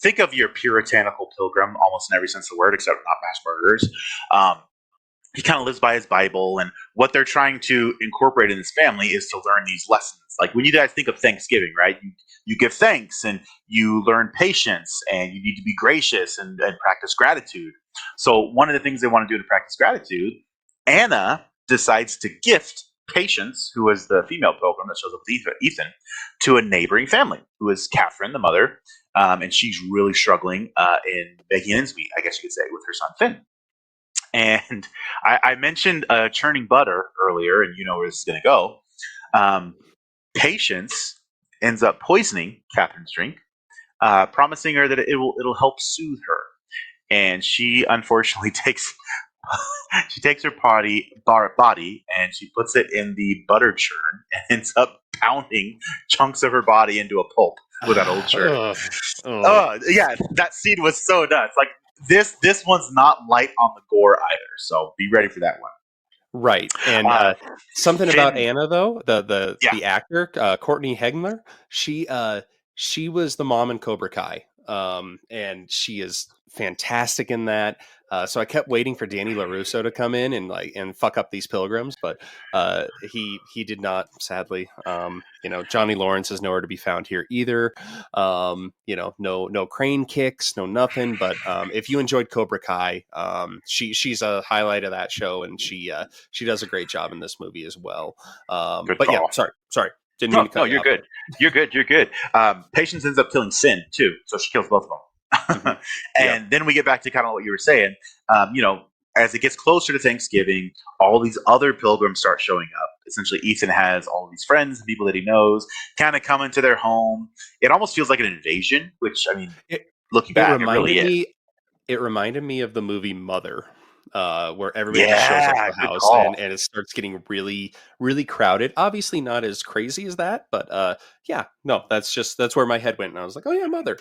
think of your puritanical pilgrim almost in every sense of the word, except not mass murderers. He kind of lives by his Bible, and what they're trying to incorporate in his family is to learn these lessons. Like when you guys think of Thanksgiving, right? You give thanks, and you learn patience, and you need to be gracious and practice gratitude. So one of the things they want to do to practice gratitude, Anna decides to gift Patience, who is the female pilgrim that shows up with Ethan, to a neighboring family, who is Catherine, the mother, and she's really struggling in making ends meet, I guess you could say, with her son Finn. And I mentioned churning butter earlier, and you know where this is going to go. Patience ends up poisoning Catherine's drink, promising her that it'll help soothe her. And she unfortunately takes her body and she puts it in the butter churn and ends up pounding chunks of her body into a pulp with that old churn. Yeah, that scene was so nuts. Like this one's not light on the gore either, so be ready for that one. Right. And something Finn, about Anna though, the actor, Courtney Hegner, she was the mom in Cobra Kai. And she is fantastic in that. So I kept waiting for Danny LaRusso to come in and fuck up these pilgrims, but he did not, sadly. Johnny Lawrence is nowhere to be found here either. No crane kicks, no nothing. But if you enjoyed Cobra Kai, she's a highlight of that show, and she does a great job in this movie as well. But call. Yeah, sorry. Didn't mean to cut no, you're good. You're good. Patience ends up killing Sin too, so she kills both of them. And then we get back to kind of what you were saying. As it gets closer to Thanksgiving, all these other pilgrims start showing up. Essentially, Ethan has all of these friends and people that he knows kind of come into their home. It almost feels like an invasion, which, I mean, looking back, it really is. It reminded me of the movie Mother. Where everybody just shows up at the house and it starts getting really, really crowded. Obviously not as crazy as that, but that's where my head went, and I was like, oh yeah, Mother.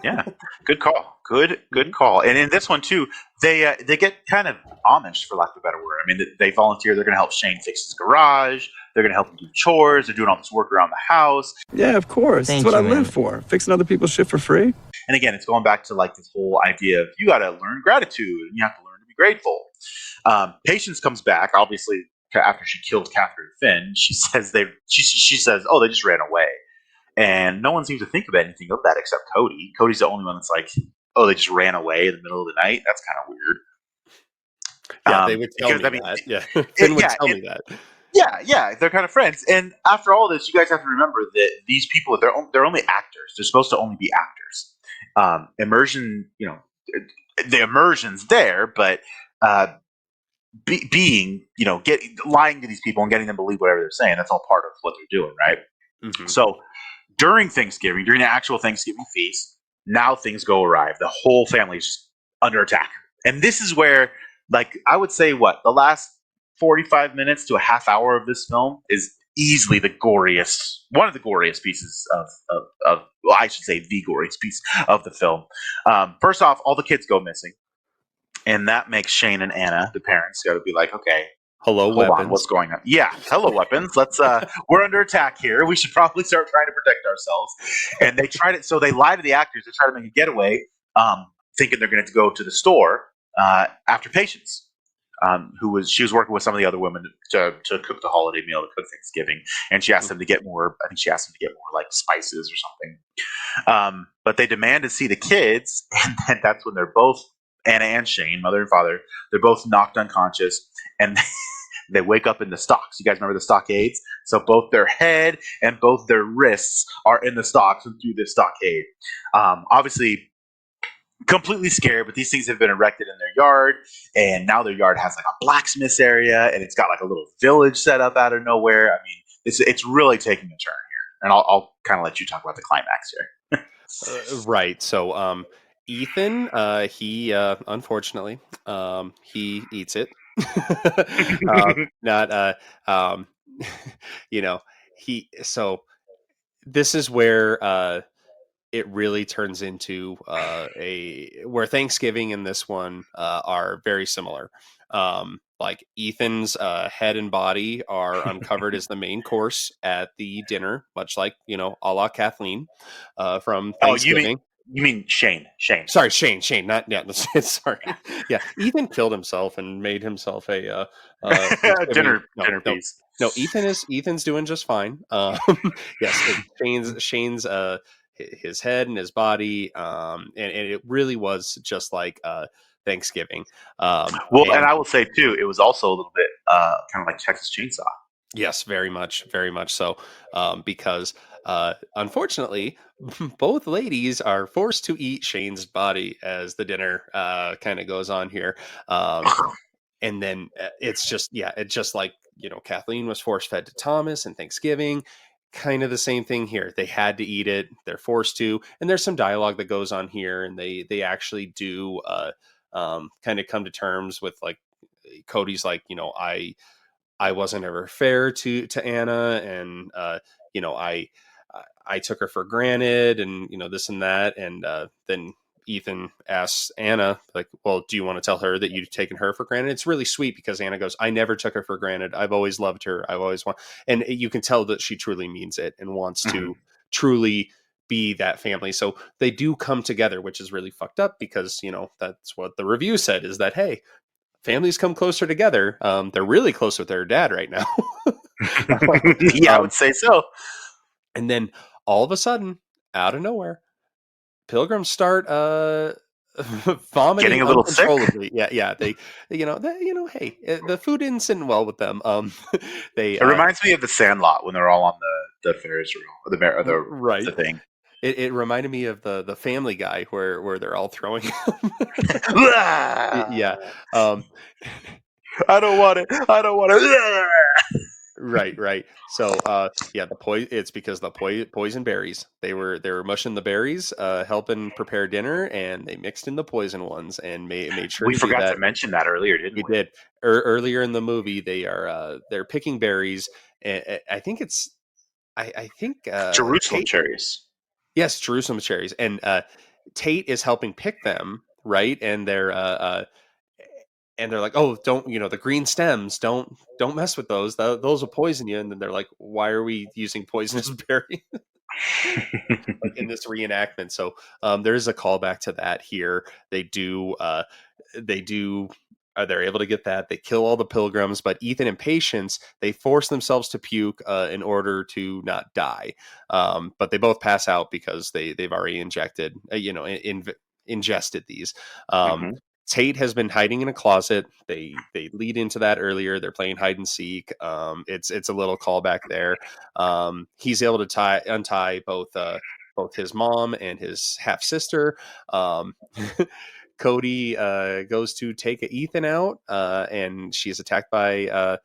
Yeah, good call. Good call. And in this one too, they get kind of Amish, for lack of a better word. I mean, they volunteer. They're going to help Shane fix his garage. They're going to help him do chores. They're doing all this work around the house. Yeah, of course. That's what I live for. Fixing other people's shit for free. And again, it's going back to like this whole idea of you got to learn gratitude and you have to learn to be grateful. Patience comes back, obviously, after she killed Catherine Finn. She says she says, oh, they just ran away. and no one seems to think of anything of that except Cody. Cody's the only one that's like, oh, they just ran away in the middle of the night. That's kind of weird. Yeah, they would tell Because me that. Yeah, it- Finn would yeah, tell it- me that. yeah, they're kind of friends. And after all this, you guys have to remember that these people, they're only actors. They're supposed to only be actors. Immersion, the immersion's there, but being, lying to these people and getting them to believe whatever they're saying, that's all part of what they're doing, right? Mhm. So during Thanksgiving, during the actual Thanksgiving feast, now things go awry. The whole family's just under attack. And this is where, like, I would say the last 45 minutes to a half hour of this film is easily one of the goriest pieces well, I should say the goriest piece of the film. First off, all the kids go missing. And that makes Shane and Anna, the parents, got to be like, okay, hello, hold weapons. on, what's going on? Yeah, hello, weapons. Let's. We're under attack here. We should probably start trying to protect ourselves. And they tried it. So they lie to the actors to try to make a getaway, thinking they're going to go to the store after Patience, she was working with some of the other women to cook the holiday meal, to cook Thanksgiving, and she asked them to get more. I think she asked them to get more like spices or something. But they demand to see the kids, and then that's when they're both. Anna and Shane, mother and father, they're both knocked unconscious, and they wake up in the stocks. You guys remember the stockades? So both their head and both their wrists are in the stocks and through this stockade. Obviously, completely scared, but these things have been erected in their yard, and now their yard has like a blacksmith's area, and it's got like a little village set up out of nowhere. I mean, it's really taking a turn here, and I'll kind of let you talk about the climax here. Right. So, Ethan, he unfortunately, he eats it. Not, he. So this is where it really turns into where Thanksgiving and this one are very similar. Like Ethan's head and body are uncovered as the main course at the dinner, much like a la Kathleen from Thanksgiving. You mean Shane? Sorry, Shane. Not yeah. Sorry. Yeah, Ethan killed himself and made himself a dinner piece. No, Ethan's doing just fine. Yes, Shane's his head and his body, and it really was just like Thanksgiving. And I will say too, it was also a little bit kind of like Texas Chainsaw. Yes, very much so. Because unfortunately, both ladies are forced to eat Shane's body as the dinner kind of goes on here. And then it's just like, Kathleen was force fed to Thomas and Thanksgiving. Kind of the same thing here. They had to eat it. They're forced to. And there's some dialogue that goes on here, and they actually do kind of come to terms with, like, Cody's like, I wasn't ever fair to Anna, and I took her for granted, and this and that, and then Ethan asks Anna, like, well, do you want to tell her that you've taken her for granted? It's really sweet because Anna goes, I never took her for granted. I've always loved her. I've always want, and you can tell that she truly means it and wants to truly be that family. So they do come together, which is really fucked up because that's what the review said, is that, hey, families come closer together. They're really close with their dad right now. Yeah, I would say so. And then all of a sudden, out of nowhere, Pilgrims start vomiting, getting a little uncontrollably. sick. Yeah. Hey, the food isn't sitting well with them. It reminds me of the Sandlot when they're all on the Ferris wheel, or the thing. It reminded me of the Family Guy where they're all throwing him. Yeah. I don't want it. Right. So, it's because the poison berries. They were mushing the berries, helping prepare dinner, and they mixed in the poison ones and made sure. We forgot to mention that earlier, didn't we? We did. Earlier in the movie, they're picking berries. And I think Jerusalem cherries. Yes, Jerusalem cherries, and Tate is helping pick them, right? And they're like, oh, don't, the green stems, don't mess with those. Those will poison you. And then they're like, why are we using poisonous berry like in this reenactment? So there is a callback to that here. They do they're able to get that. They kill all the pilgrims, but Ethan and Patience, they force themselves to puke in order to not die. But they both pass out because they've already ingested these. Tate has been hiding in a closet. They lead into that earlier. They're playing hide and seek. It's a little callback there. He's able to untie both his mom and his half sister. Cody goes to take Ethan out, and she's attacked by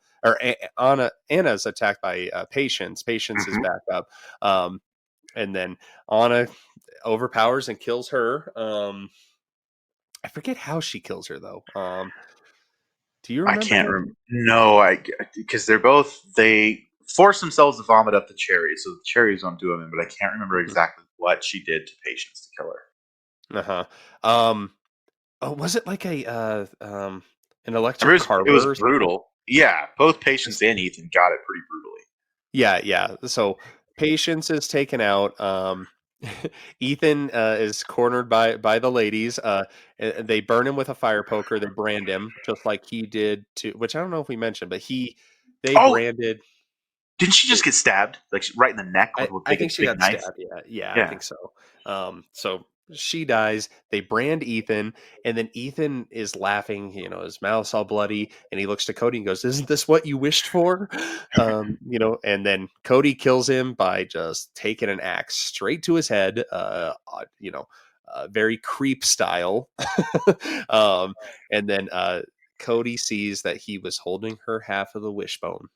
Anna's attacked by Patience. Patience is back up, and then Anna overpowers and kills her. I forget how she kills her though. Do you remember? I can't remember. No, because they force themselves to vomit up the cherries, so the cherries don't do them in. But I can't remember exactly what she did to Patience to kill her. Oh, was it like an electric carver? It was brutal. Yeah, both Patience and Ethan got it pretty brutally. Yeah. So Patience is taken out. Ethan is cornered by the ladies. They burn him with a fire poker. They brand him just like he did to, which I don't know if we mentioned, but they branded. Didn't she just get stabbed, like right in the neck? I think she got knife? stabbed. Yeah, I think so. So she dies. They brand Ethan, and then Ethan is laughing. His mouth's all bloody, and he looks to Cody and goes, "Isn't this what you wished for?" And then Cody kills him by just taking an axe straight to his head. Very creep style. And then Cody sees that he was holding her half of the wishbone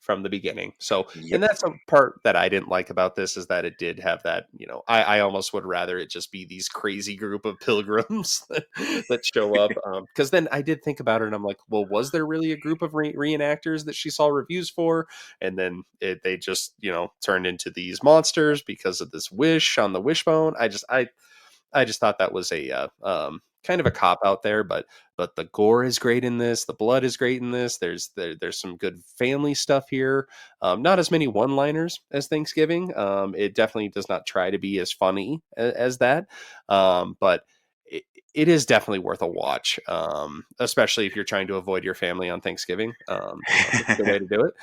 from the beginning. So, and that's a part that I didn't like about this, is that it did have that, I almost would rather it just be these crazy group of pilgrims that show up. Because then I did think about it and I'm like, well, was there really a group of reenactors that she saw reviews for? And then they just, turned into these monsters because of this wish on the wishbone. I just thought that was a kind of a cop out there, but the gore is great in this. The blood is great in this. There's some good family stuff here. Not as many one-liners as Thanksgiving. It definitely does not try to be as funny as that. But it is definitely worth a watch, especially if you're trying to avoid your family on Thanksgiving. It's a good way to do it.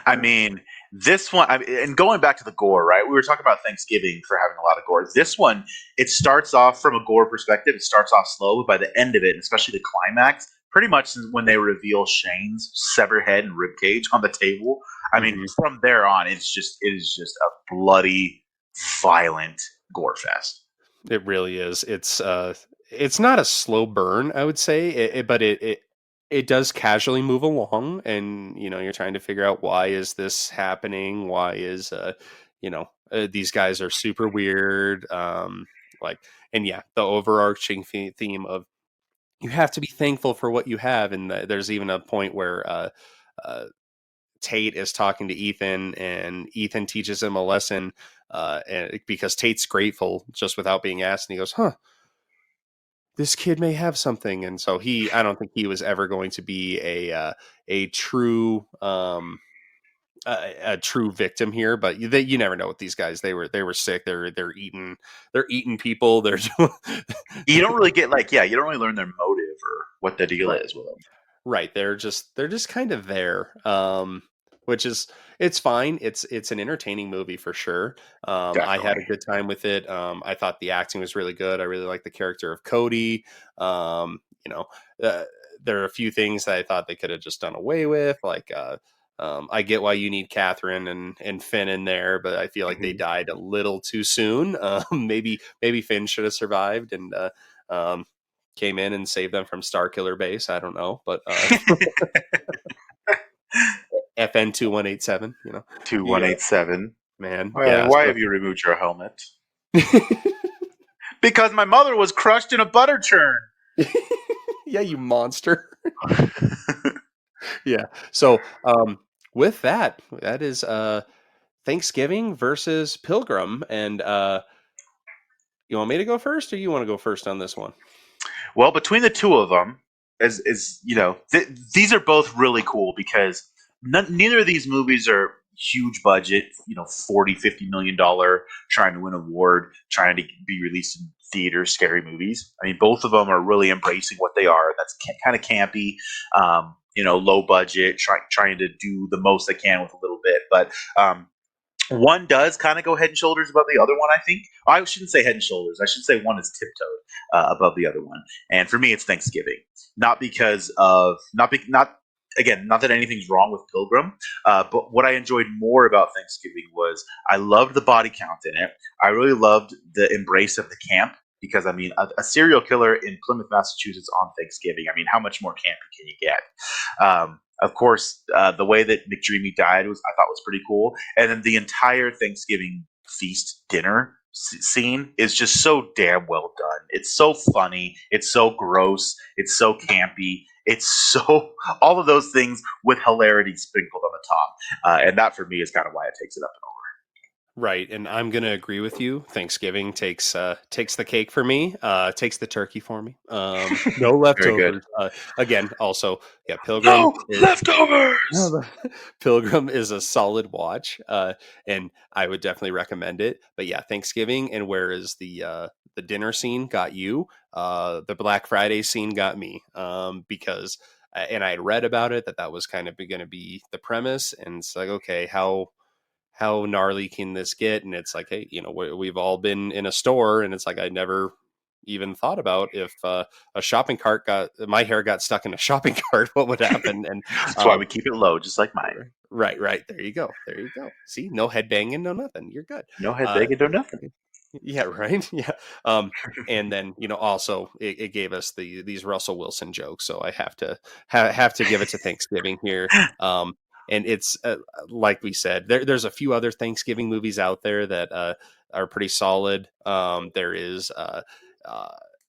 I mean, this one, and going back to the gore, right? We were talking about Thanksgiving for having a lot of gore. This one, it starts off from a gore perspective. It starts off slow, but by the end of it, and especially the climax, pretty much when they reveal Shane's severed head and ribcage on the table. I mean, from there on, it is just a bloody, violent gore fest. It really is. It's not a slow burn, I would say, but it does casually move along, and you're trying to figure out, why is this happening? Why is these guys are super weird, and the overarching theme of you have to be thankful for what you have. And there's even a point where Tate is talking to Ethan, and Ethan teaches him a lesson, and because Tate's grateful just without being asked, and he goes, this kid may have something. And so I don't think he was ever going to be a true victim here, but you never know with these guys. They were sick. They're eating people. You don't really get you don't really learn their motive or what the deal is with them. Right. They're just kind of there. Which is, it's fine. It's an entertaining movie for sure. I had a good time with it. I thought the acting was really good. I really liked the character of Cody. There are a few things that I thought they could have just done away with. I get why you need Catherine and Finn in there, but I feel like they died a little too soon. Maybe Finn should have survived and came in and saved them from Starkiller Base. I don't know, but FN 2187, 2187. Man. Why have you removed your helmet? Because my mother was crushed in a butter churn. Yeah, you monster. Yeah. So with that is Thanksgiving versus Pilgrim. And you want me to go first, or you want to go first on this one? Well, between the two of them, these are both really cool because neither of these movies are huge budget, 40-50 million dollar, trying to win an award, trying to be released in theaters, scary movies. I mean, both of them are really embracing what they are. That's kind of campy, low budget, trying to do the most they can with a little bit. But one does kind of go head and shoulders above the other one, I think. I shouldn't say head and shoulders. I should say one is tiptoed above the other one. And for me, it's Thanksgiving. Not because of not that anything's wrong with Pilgrim, but what I enjoyed more about Thanksgiving was I loved the body count in it. I really loved the embrace of the camp. Because, I mean, a serial killer in Plymouth, Massachusetts on Thanksgiving, I mean, how much more campy can you get? Of course, the way that McDreamy died I thought was pretty cool. And then the entire Thanksgiving feast dinner scene is just so damn well done. It's so funny. It's so gross. It's so campy. It's so all of those things with hilarity sprinkled on the top. And that for me is kind of why it takes it up and over. Right, and I'm gonna agree with you. Thanksgiving takes the cake for me. Takes the turkey for me. No leftovers. Again, also, yeah, Pilgrim. Leftovers. Pilgrim is a solid watch, and I would definitely recommend it. But yeah, Thanksgiving and whereas the dinner scene got you, the Black Friday scene got me. Because and I had read about it that was kind of going to be the premise, and it's like, okay, how gnarly can this get? And it's like, hey, we've all been in a store, and it's like I never even thought about if a shopping cart my hair got stuck in a shopping cart, what would happen? And that's why we keep it low, just like mine. Right. There you go. See, no head banging, no nothing. You're good. No head banging, no nothing. Yeah, right. Yeah. And then also it gave us these Russell Wilson jokes, so I have to give it to Thanksgiving here. And it's like we said, there's a few other Thanksgiving movies out there that are pretty solid. There is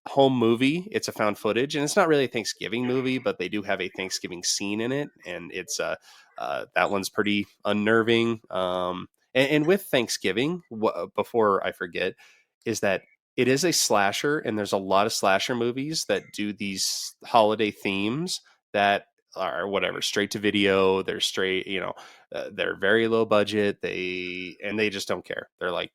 Home Movie. It's a found footage, and it's not really a Thanksgiving movie, but they do have a Thanksgiving scene in it, and it's that one's pretty unnerving. And with Thanksgiving, before I forget, is that it is a slasher, and there's a lot of slasher movies that do these holiday themes that are whatever, straight to video. They're straight, they're very low budget. They just don't care. They're like,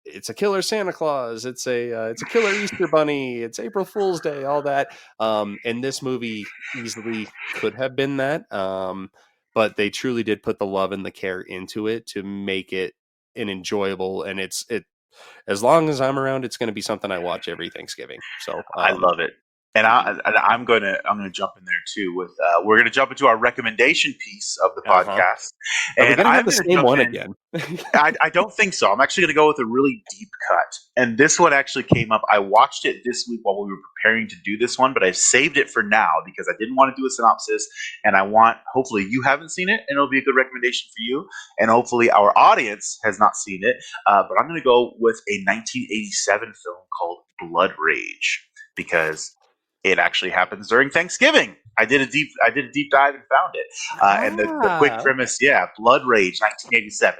it's a killer Santa Claus. It's a killer Easter Bunny. It's April Fool's Day. All that. And this movie easily could have been that. But they truly did put the love and the care into it to make it an enjoyable. And it as long as I'm around, it's going to be something I watch every Thanksgiving. So I love it. And I'm gonna jump in there too with we're gonna jump into our recommendation piece of the podcast. Are we gonna have the same one again? I don't think so. I'm actually gonna go with a really deep cut. And this one actually came up. I watched it this week while we were preparing to do this one, but I've saved it for now because I didn't want to do a synopsis, and hopefully you haven't seen it, and it'll be a good recommendation for you, and hopefully our audience has not seen it. But I'm gonna go with a 1987 film called Blood Rage because it actually happens during Thanksgiving. I did a deep dive and found it. And the quick premise, Blood Rage, 1987.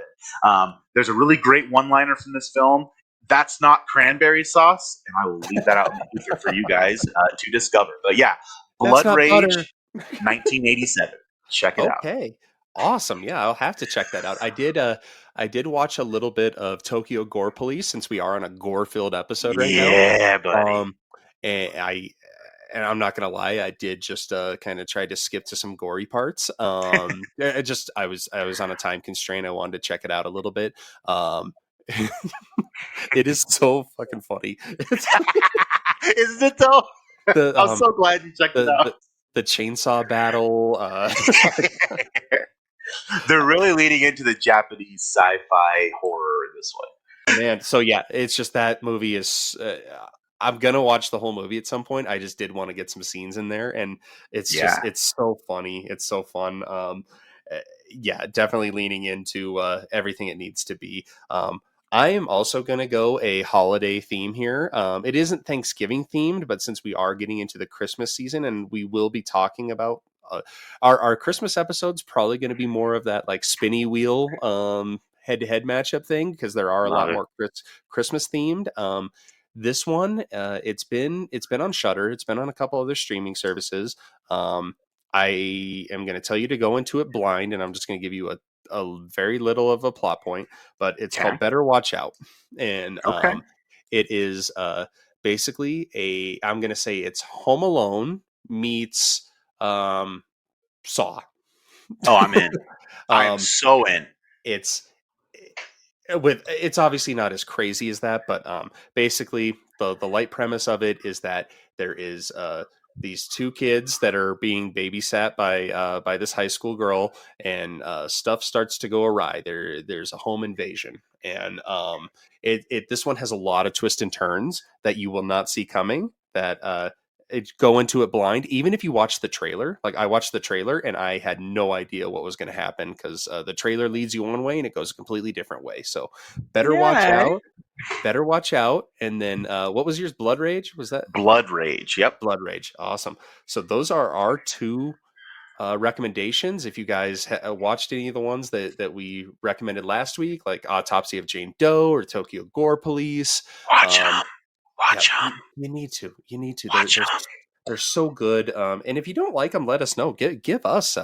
There's a really great one-liner from this film. That's not cranberry sauce, and I will leave that out in the future for you guys to discover. But yeah, Blood Rage, 1987. Check it out. Okay, awesome. Yeah, I'll have to check that out. I did watch a little bit of Tokyo Gore Police since we are on a gore-filled episode right now. Yeah, buddy. And I'm not gonna lie, I did just kind of try to skip to some gory parts. I was on a time constraint. I wanted to check it out a little bit. It is so fucking funny. Isn't it though? I'm so glad you checked it out. The chainsaw battle. They're really leaning into the Japanese sci-fi horror in this one. Man, so yeah, it's just that movie is. I'm gonna watch the whole movie at some point. I just did want to get some scenes in there, and it's so funny. It's so fun. Definitely leaning into everything it needs to be. I am also gonna go a holiday theme here. It isn't Thanksgiving themed, but since we are getting into the Christmas season, and we will be talking about our Christmas episodes, probably going to be more of that like spinny wheel head-to-head matchup thing because there are a lot more Christmas themed. This one, it's been on Shudder. It's been on a couple other streaming services. I am going to tell you to go into it blind, and I'm just going to give you a very little of a plot point, but it's called Better Watch Out. And it is basically I'm going to say it's Home Alone meets Saw. Oh, I'm in. I'm so in. It's obviously not as crazy as that, but basically the light premise of it is that there is these two kids that are being babysat by this high school girl, and stuff starts to go awry. There's a home invasion, and this one has a lot of twists and turns that you will not see coming. That go into it blind. Even if you watch the trailer, like I watched the trailer and I had no idea what was going to happen, because the trailer leads you one way and it goes a completely different way. So better watch out. And then what was yours? Blood Rage? Was that Blood Rage? Yep. Blood Rage. Awesome. So those are our two recommendations. If you guys watched any of the ones that we recommended last week, like Autopsy of Jane Doe or Tokyo Gore Police, watch them. You need to. They're so good. And if you don't like them, let us know. Give us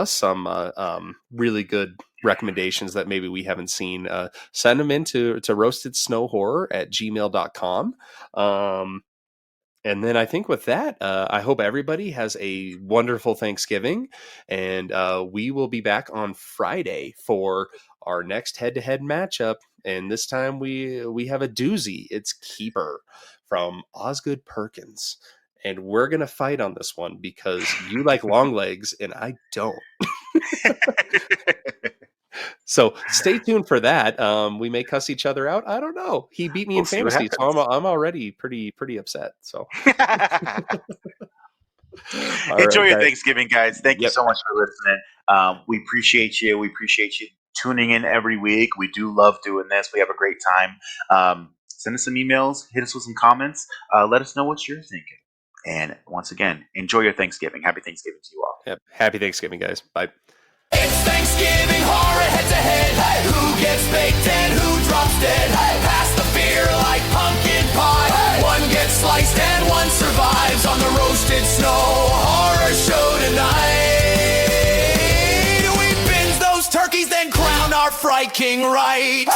some really good recommendations that maybe we haven't seen. Send them into roastedsnowhorror@gmail.com. And then I think with that, I hope everybody has a wonderful Thanksgiving, and we will be back on Friday for our next head-to-head matchup. And this time we have a doozy. It's Keeper from Osgood Perkins. And we're going to fight on this one because you like long legs and I don't. So stay tuned for that. We may cuss each other out. I don't know. He beat me in fantasy, so I'm already pretty upset. So enjoy your Thanksgiving, guys. Thank you so much for listening. We appreciate you. We appreciate you tuning in every week. We do love doing this. We have a great time. Send us some emails. Hit us with some comments. Let us know what you're thinking. And once again, enjoy your Thanksgiving. Happy Thanksgiving to you all. Yep. Happy Thanksgiving, guys. Bye. It's Thanksgiving horror head to head. Hey, who gets baked and who drops dead? Hey, pass the beer like pumpkin pie. Hey, one gets sliced and one survives on the roasted snow horror show tonight. We binge those turkeys, then crown our Fright King right.